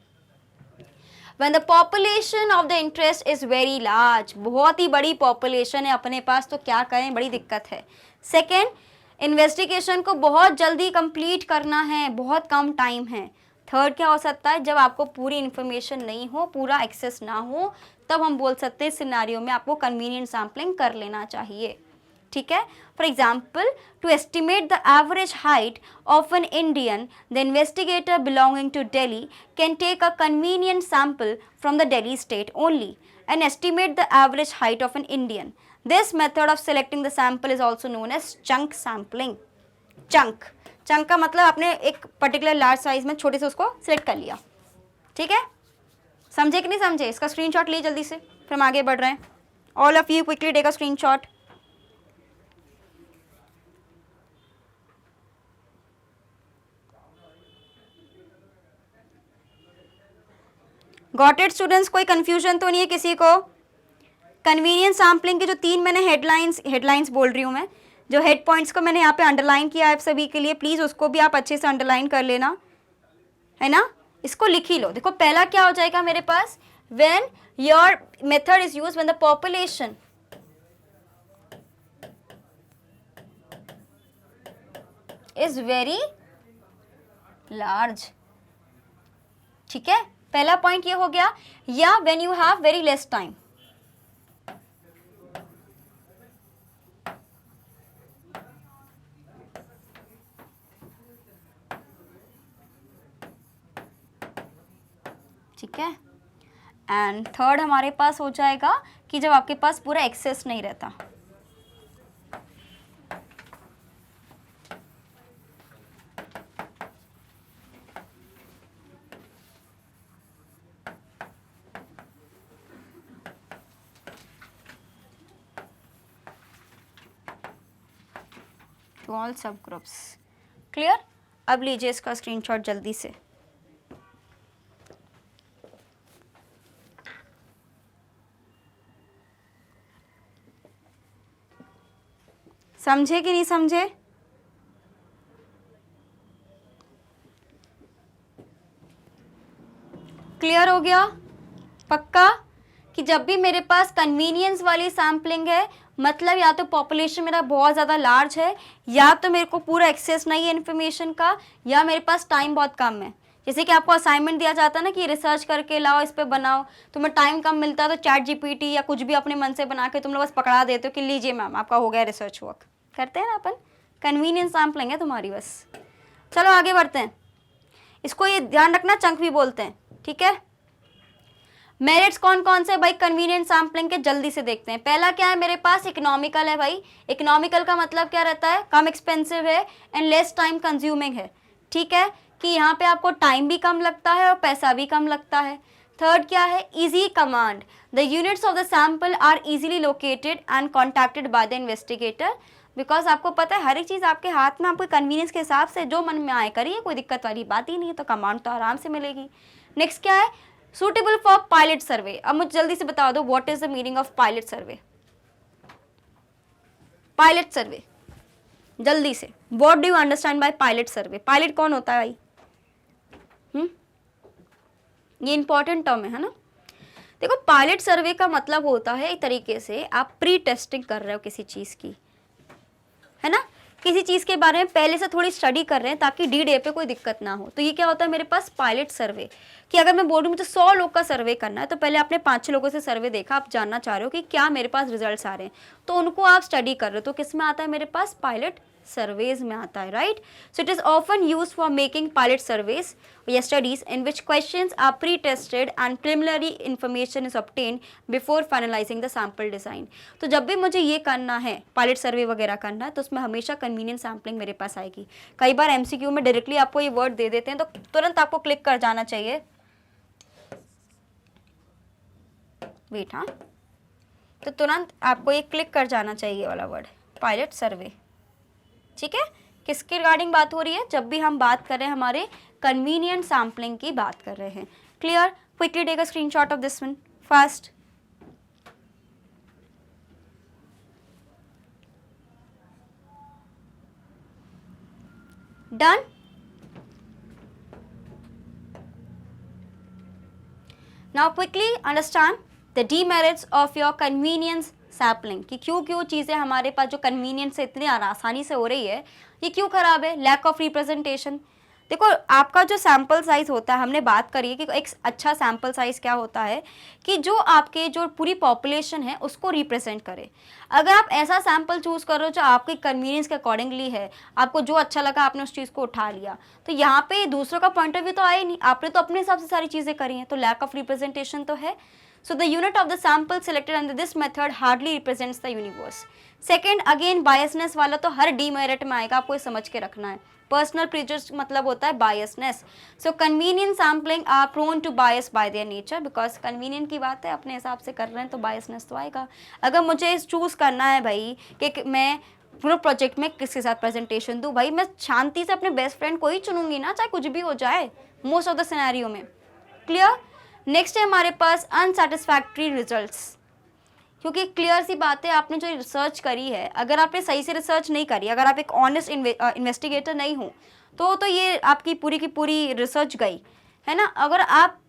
when the population of the interest is very large, बहुत ही बड़ी population है अपने पास, तो क्या करें, बड़ी दिक्कत है। सेकेंड, इन्वेस्टिगेशन को बहुत जल्दी कंप्लीट करना है, बहुत कम टाइम है। थर्ड क्या हो सकता है, जब आपको पूरी इन्फॉर्मेशन नहीं हो, पूरा एक्सेस ना हो, तब हम बोल सकते हैं सिनेरियो में आपको कन्वीनियंट सैम्पलिंग कर लेना चाहिए, ठीक है। For example, to estimate the average height of an Indian, the investigator belonging to Delhi can take a convenient sample from the Delhi state only and estimate the average height of an Indian. This method of selecting the sample is also known as chunk sampling. Chunk का मतलब आपने एक particular large size में छोटे से उसको select कर लिया, ठीक है। समझे कि नहीं समझे? इसका स्क्रीनशॉट लिए जल्दी से, फिर हम आगे बढ़ रहे हैं। All of you quickly take a screenshot. Got it students? कोई कंफ्यूजन तो नहीं है किसी को? कन्वीनियंस सैम्पलिंग के जो 3 मैंने हेडलाइंस बोल रही हूँ मैं, जो हेड पॉइंट्स को मैंने यहाँ पे अंडरलाइन किया है आप सभी के लिए, प्लीज़ उसको भी आप अच्छे से अंडरलाइन कर लेना, है ना। इसको लिख ही लो। देखो पहला क्या हो जाएगा मेरे पास, when your method is used when the population is very large, ठीक है। पहला पॉइंट ये हो गया, या when you have very less time. ठीक है। एंड थर्ड हमारे पास हो जाएगा कि जब आपके पास पूरा एक्सेस नहीं रहता। टू ऑल सब ग्रुप्स, क्लियर। अब लीजिए इसका स्क्रीनशॉट जल्दी से। समझे कि नहीं समझे? क्लियर हो गया? पक्का कि जब भी मेरे पास कन्वीनियंस वाली सैम्पलिंग है, मतलब या तो पॉपुलेशन मेरा बहुत ज़्यादा लार्ज है, या तो मेरे को पूरा एक्सेस नहीं है इन्फॉर्मेशन का, या मेरे पास टाइम बहुत कम है। जैसे कि आपको असाइनमेंट दिया जाता है ना कि रिसर्च करके लाओ, इस पे बनाओ, तुम्हें टाइम कम मिलता है तो चैट जीपीटी या कुछ भी अपने मन से बना के तुम लोग बस पकड़ा देते हो कि लीजिए मैम आपका हो गया रिसर्च वर्क। करते हैं ना अपन, कन्वीनियंस सैम्पलिंग है तुम्हारी बस। चलो आगे बढ़ते हैं। इसको ये ध्यान रखना, चंक भी बोलते हैं, ठीक है। मेरिट्स कौन कौन से भाई कन्वीनियंट सैम्पलिंग के, जल्दी से देखते हैं। पहला क्या है मेरे पास, इकोनॉमिकल है भाई। इकोनॉमिकल का मतलब क्या रहता है, कम एक्सपेंसिव है एंड लेस टाइम कंज्यूमिंग है, ठीक है, कि यहाँ पे आपको टाइम भी कम लगता है और पैसा भी कम लगता है। थर्ड क्या है, easy command, the units of the sample are easily located and contacted by the investigator, because आपको पता है हर एक चीज़ आपके हाथ में, आपको कन्वीनियंस के हिसाब से जो मन में आए करिए, कोई दिक्कत वाली बात ही नहीं है, तो कमांड तो आराम से मिलेगी। नेक्स्ट क्या है, सुटेबल फॉर पायलट सर्वे। अब मुझे जल्दी से बता दो what is the meaning of pilot survey. Pilot survey जल्दी से, what do you understand by pilot survey? Pilot कौन होता है भाई? ये इंपॉर्टेंट टर्म है ना। देखो पायलट सर्वे का मतलब होता है एक तरीके से आप प्री टेस्टिंग कर रहे हो किसी चीज़ की, है ना, किसी चीज़ के बारे में पहले से थोड़ी स्टडी कर रहे हैं ताकि डी डे पे कोई दिक्कत ना हो। तो ये क्या होता है मेरे पास पायलट सर्वे, कि अगर मैं बोल रही हूँ मुझे 100 लोग का सर्वे करना है, तो पहले आपने 5-6 लोगों से सर्वे देखा, आप जानना चाह रहे हो कि क्या मेरे पास रिजल्ट्स आ रहे हैं, तो उनको आप स्टडी कर रहे हो, तो किस में आता है मेरे पास, पायलट सर्वेज में आता है, right. So it is often use for making pilot surveys या studies in which questions are pre tested and preliminary information is obtained before finalising the sample design. तो जब भी मुझे ये करना है, पायलट सर्वे वगैरह करना है, तो उसमें हमेशा कन्वीनियंट सैम्पलिंग मेरे पास आएगी। कई बार एमसीक्यू में डायरेक्टली आपको ये वर्ड दे देते हैं, तो तुरंत आपको क्लिक कर जाना चाहिए, वेट, हाँ, तो तुरंत आपको ये क्लिक कर जाना चाहिए वाला वर्ड, पायलट सर्वे, ठीक है। किसके रिगार्डिंग बात हो रही है, जब भी हम बात कर रहे हैं हमारे कन्वीनियंट सैम्पलिंग की बात कर रहे हैं। Clear, quickly take a screenshot of this one fast. Done. Now quickly understand the demerits of your convenience sampling, कि क्यों क्यों चीज़ें हमारे पास जो कन्वीनियंस से इतनी आसानी से हो रही है, ये क्यों खराब है। Lack of representation. देखो आपका जो सैम्पल साइज होता है, हमने बात करी है कि एक अच्छा सैम्पल साइज क्या होता है, कि जो आपके जो पूरी पॉपुलेशन है उसको रिप्रेजेंट करे। अगर आप ऐसा सैम्पल चूज करो जो आपके कन्वीनियंस के अकॉर्डिंगली है, आपको जो अच्छा लगा आपने उस चीज़ को उठा लिया, तो यहाँ पे दूसरों का पॉइंट ऑफ व्यू तो आया ही नहीं, आपने तो अपने हिसाब से सारी चीज़ें करी हैं, तो लैक ऑफ रिप्रेजेंटेशन तो है। So the unit of the sample selected under this method hardly represents the universe. Second, again biasness वाला तो हर demerit में आएगा, आपको ये समझ के रखना है। Personal prejudice मतलब होता है biasness. So convenient sampling are prone to bias by their nature, because convenient की बात है, अपने हिसाब से कर रहे हैं तो biasness तो आएगा। अगर मुझे चूज़ करना है भाई कि मैं पूरा प्रोजेक्ट में किसके साथ प्रेजेंटेशन दूँ, भाई मैं शांति से अपने बेस्ट फ्रेंड को ही चुनूंगी ना, चाहे कुछ भी हो जाए मोस्ट ऑफ द सिनेरियो में। क्लियर। नेक्स्ट है हमारे पास अनसेटिस्फैक्ट्री रिजल्ट्स, क्योंकि क्लियर सी बात है, आपने जो रिसर्च करी है, अगर आपने सही से रिसर्च नहीं करी, अगर आप एक ऑनेस्ट इन्वेस्टिगेटर नहीं हो, तो ये आपकी पूरी की पूरी रिसर्च गई, है ना। अगर आप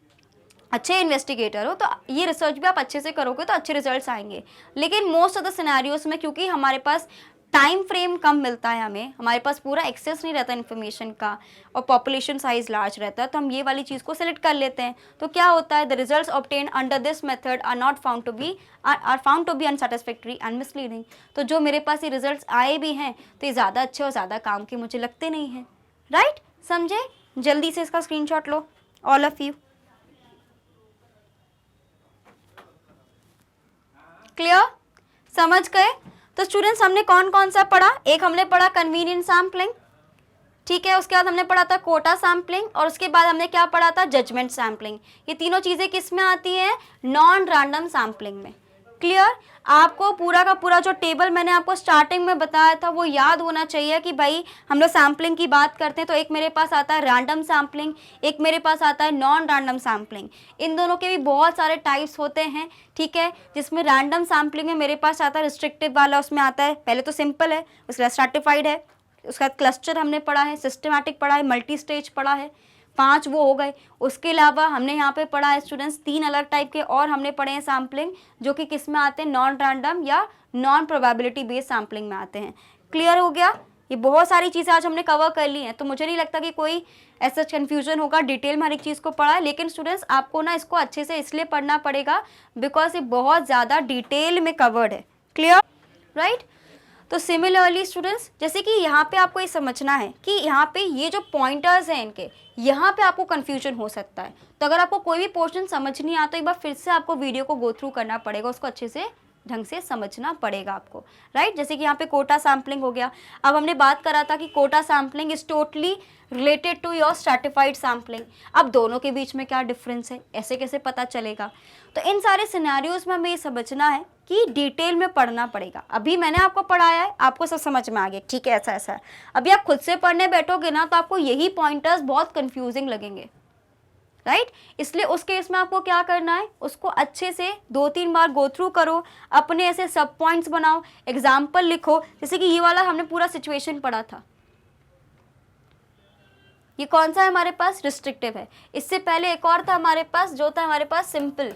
अच्छे इन्वेस्टिगेटर हो तो ये रिसर्च भी आप अच्छे से करोगे तो अच्छे रिजल्ट्स आएंगे। लेकिन मोस्ट ऑफ द सिनेरियोस में क्योंकि हमारे पास टाइम फ्रेम कम मिलता है, हमारे पास पूरा एक्सेस नहीं रहता इन्फॉर्मेशन का, और पॉपुलेशन साइज लार्ज रहता है, तो हम ये वाली चीज़ को सिलेक्ट कर लेते हैं। तो क्या होता है, the results obtain under this method are not found to be unsatisfactory and misleading. तो जो मेरे पास ये रिजल्ट्स आए भी हैं तो ये ज़्यादा अच्छे और ज़्यादा काम के मुझे लगते नहीं हैं, राइट। समझे, जल्दी से इसका screenshot low all of you. Clear, समझ गए। तो स्टूडेंट्स हमने कौन कौन सा पढ़ा, एक हमने पढ़ा कन्वीनियंट सैम्पलिंग, ठीक है, उसके बाद हमने पढ़ा था कोटा सैम्पलिंग, और उसके बाद हमने क्या पढ़ा था, जजमेंट सैम्पलिंग। ये तीनों चीज़ें किस में आती हैं, नॉन रैंडम सैम्पलिंग में। क्लियर, आपको पूरा का पूरा जो टेबल मैंने आपको स्टार्टिंग में बताया था वो याद होना चाहिए कि भाई हम लोग सैम्पलिंग की बात करते हैं तो एक मेरे पास आता है रैंडम सैम्पलिंग, एक मेरे पास आता है नॉन रैंडम सैम्पलिंग। इन दोनों के भी बहुत सारे टाइप्स होते हैं, ठीक है, जिसमें रैंडम सैम्पलिंग में मेरे पास आता है रिस्ट्रिक्टिव वाला, उसमें आता है पहले तो सिंपल है, उसके बाद स्ट्रैटिफाइड है, उसका क्लस्टर हमने पढ़ा है, सिस्टमैटिक पढ़ा है, मल्टी स्टेज पढ़ा है, 5 वो हो गए। उसके अलावा हमने यहाँ पे पढ़ा है स्टूडेंट्स 3 अलग टाइप के और हमने पढ़े हैं सैम्पलिंग, जो कि किस में आते हैं, नॉन रैंडम या नॉन प्रोबेबिलिटी बेस्ड सैम्पलिंग में आते हैं। क्लियर हो गया, ये बहुत सारी चीज़ें आज हमने कवर कर ली हैं, तो मुझे नहीं लगता कि कोई ऐसा कन्फ्यूजन होगा, डिटेल में हर एक चीज़ को पढ़ा है। लेकिन स्टूडेंट्स आपको ना इसको अच्छे से इसलिए पढ़ना पड़ेगा बिकॉज ये बहुत ज़्यादा डिटेल में कवर्ड है। Clear, right. तो सिमिलरली स्टूडेंट्स, जैसे कि यहाँ पे आपको ये समझना है कि यहाँ पे ये जो पॉइंटर्स हैं इनके, यहाँ पे आपको कंफ्यूजन हो सकता है। तो अगर आपको कोई भी पोर्शन समझ नहीं आता, एक बार फिर से आपको वीडियो को गो थ्रू करना पड़ेगा, उसको अच्छे से ढंग से समझना पड़ेगा आपको, राइट। जैसे कि यहाँ पे कोटा सैम्पलिंग हो गया। अब हमने बात करा था कि quota sampling is totally related to your stratified sampling. अब दोनों के बीच में क्या डिफरेंस है, ऐसे कैसे पता चलेगा। तो इन सारे सिनेरियोज में हमें ये समझना है कि डिटेल में पढ़ना पड़ेगा। अभी मैंने आपको पढ़ाया है, आपको सब समझ में आ गया, ठीक है, ऐसा ऐसा है। अभी आप खुद से पढ़ने बैठोगे ना तो आपको यही पॉइंटर्स बहुत कंफ्यूजिंग लगेंगे, राइट। इसलिए उस केस में आपको क्या करना है, उसको अच्छे से 2-3 बार गो थ्रू करो, अपने ऐसे सब पॉइंट्स बनाओ, एग्जाम्पल लिखो। जैसे कि ये वाला हमने पूरा सिचुएशन पढ़ा था, ये कौन सा है हमारे पास, रिस्ट्रिक्टिव है। इससे पहले एक और था हमारे पास, जो था हमारे पास सिंपल,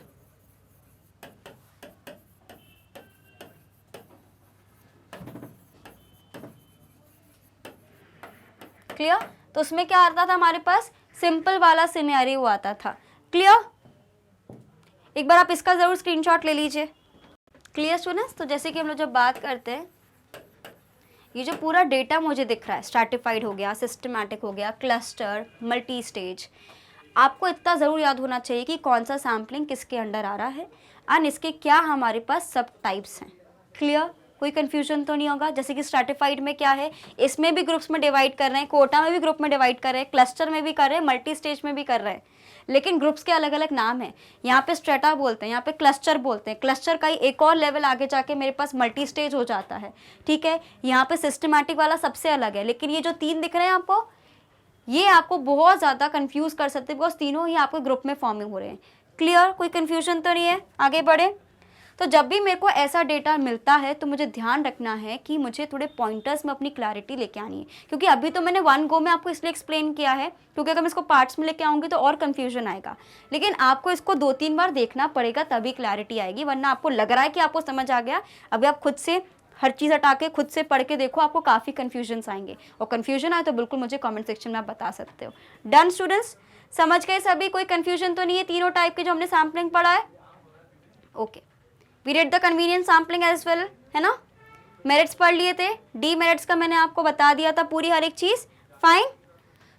क्लियर। तो उसमें क्या आता था हमारे पास, सिंपल वाला सिनेरियो आता था। क्लियर, एक बार आप इसका जरूर स्क्रीनशॉट ले लीजिए। Clear students. तो जैसे कि हम लोग जब बात करते हैं, ये जो पूरा डेटा मुझे दिख रहा है, स्ट्रैटिफाइड हो गया, सिस्टमैटिक हो गया, क्लस्टर, मल्टी स्टेज, आपको इतना ज़रूर याद होना चाहिए कि कौन सा सैम्पलिंग किसके अंडर आ रहा है एंड इसके क्या हमारे पास सब टाइप्स हैं। क्लियर, कोई कंफ्यूजन तो नहीं होगा। जैसे कि स्ट्रैटिफाइड में क्या है, इसमें भी ग्रुप्स में डिवाइड कर रहे हैं, कोटा में भी ग्रुप में डिवाइड कर रहे हैं, क्लस्टर में भी कर रहे हैं, मल्टी स्टेज में भी कर रहे हैं, लेकिन ग्रुप्स के अलग अलग नाम हैं। यहाँ पे स्ट्रेटा बोलते हैं, यहाँ पे क्लस्टर बोलते हैं, क्लस्टर का ही एक और लेवल आगे जाके मेरे पास मल्टी स्टेज हो जाता है। ठीक है, यहाँ पे सिस्टमैटिक वाला सबसे अलग है, लेकिन ये जो 3 दिख रहे हैं आपको, ये आपको बहुत ज़्यादा कंफ्यूज कर सकते हैं बिकॉज तीनों ही आपके ग्रुप में फॉर्मिंग हो रहे हैं। क्लियर, कोई कंफ्यूजन तो नहीं है। आगे बढ़े। तो जब भी मेरे को ऐसा डेटा मिलता है तो मुझे ध्यान रखना है कि मुझे थोड़े पॉइंटर्स में अपनी क्लैरिटी लेके आनी है, क्योंकि अभी तो मैंने 1 गो में आपको इसलिए एक्सप्लेन किया है क्योंकि अगर मैं इसको पार्ट्स में लेके आऊँगी तो और कन्फ्यूजन आएगा, लेकिन आपको इसको 2-3 बार देखना पड़ेगा तभी क्लैरिटी आएगी, वरना आपको लग रहा है कि आपको समझ आ गया, अभी आप खुद से हर चीज़ हटा के खुद से पढ़ के देखो, आपको काफ़ी कन्फ्यूजन्स आएंगे, और कन्फ्यूजन आए तो बिल्कुल मुझे कमेंट सेक्शन में आप बता सकते हो। डन स्टूडेंट्स, समझ गए सभी, कोई कन्फ्यूजन तो नहीं है तीनों टाइप के जो हमने सैम्पलिंग पढ़ा है। Okay, we read the convenient sampling as well, है ना। मेरिट्स पढ़ लिए थे, डी मेरिट्स का मैंने आपको बता दिया था पूरी हर एक चीज़। फाइन।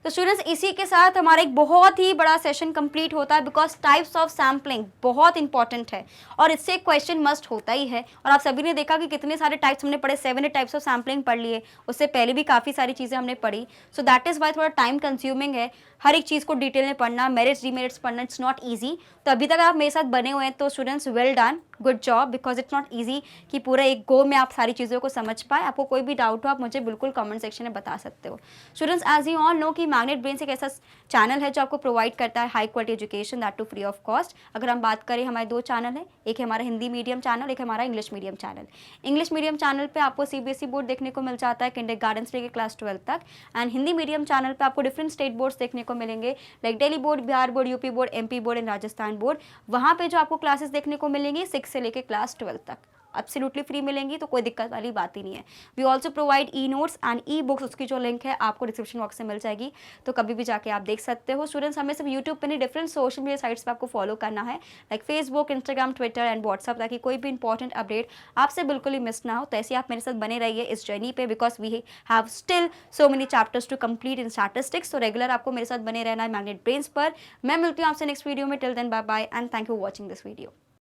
तो स्टूडेंट्स, इसी के साथ हमारा एक बहुत ही बड़ा सेशन कंप्लीट होता है, बिकॉज टाइप्स ऑफ सैम्पलिंग बहुत इंपॉर्टेंट है और इससे एक क्वेश्चन मस्ट होता ही है। और आप सभी ने देखा कि कितने सारे टाइप्स हमने पढ़े, 7 टाइप्स ऑफ सैम्पलिंग पढ़ लिए, उससे पहले भी काफ़ी सारी चीज़ें हमने पढ़ी। सो दैट इज़ वाई थोड़ा टाइम कंज्यूमिंग है हर एक चीज़ को डिटेल में पढ़ना, मेरिट्स डीमेरिट्स पढ़ना, इट्स नॉट ईजी। तो अभी तक आप मेरे साथ बने हुए हैं तो students well done, good job, because it's not easy कि पूरा एक गो में आप सारी चीज़ों को समझ पाए। आपको कोई भी डाउट हो आप मुझे बिल्कुल कमेंट सेक्शन में बता सकते हो। Students, as you all know कि मैग्नेट ब्रेन्स एक ऐसा चैनल है जो आपको प्रोवाइड करता है high quality education, that too free of cost. अगर हम बात करें, हमारे 2 चैनल है, एक है हमारा हिंदी मीडियम चैनल, एक है हमारा English medium channel. English medium channel पे आपको सीबीएसई बोर्ड देखने को मिल जाता है किंडरगार्टन से लेकर क्लास 12 तक, एंड हिंदी मीडियम चैनल पे आपको डिफरेंट स्टेट बोर्ड्स देखने को मिलेंगे, like Delhi board, Bihar board, UP board, MP board and Rajasthan board. वहाँ पे जो आपको क्लासेस देखने को मिलेंगी 6 से लेकर क्लास 12 तक एब्सोल्युटली फ्री मिलेंगी, तो कोई दिक्कत वाली बात ही नहीं है। We also provide e notes and e books, उसकी जो लिंक है आपको डिस्क्रिप्शन बॉक्स से मिल जाएगी, तो कभी भी जाके आप देख सकते हो। स्टूडेंट्स, हमें सिर्फ यूट्यूब पे नहीं, डिफरेंट सोशल मीडिया साइट्स पे आपको फॉलो करना है, like Facebook, Instagram, Twitter and WhatsApp, ताकि कोई भी इंपॉर्टेंट अपडेट आपसे बिल्कुल ही मिस ना हो। तो ऐसे आप मेरे साथ बने रहिए इस जर्नी पे, because we have still so many chapters to complete in statistics. तो रेगुलर आपको मेरे साथ बने रहना है मैग्नेट ब्रेन्स पर। मैं मिलती हूँ आपसे नेक्स्ट वीडियो में। Till then bye bye and thank you for watching this video.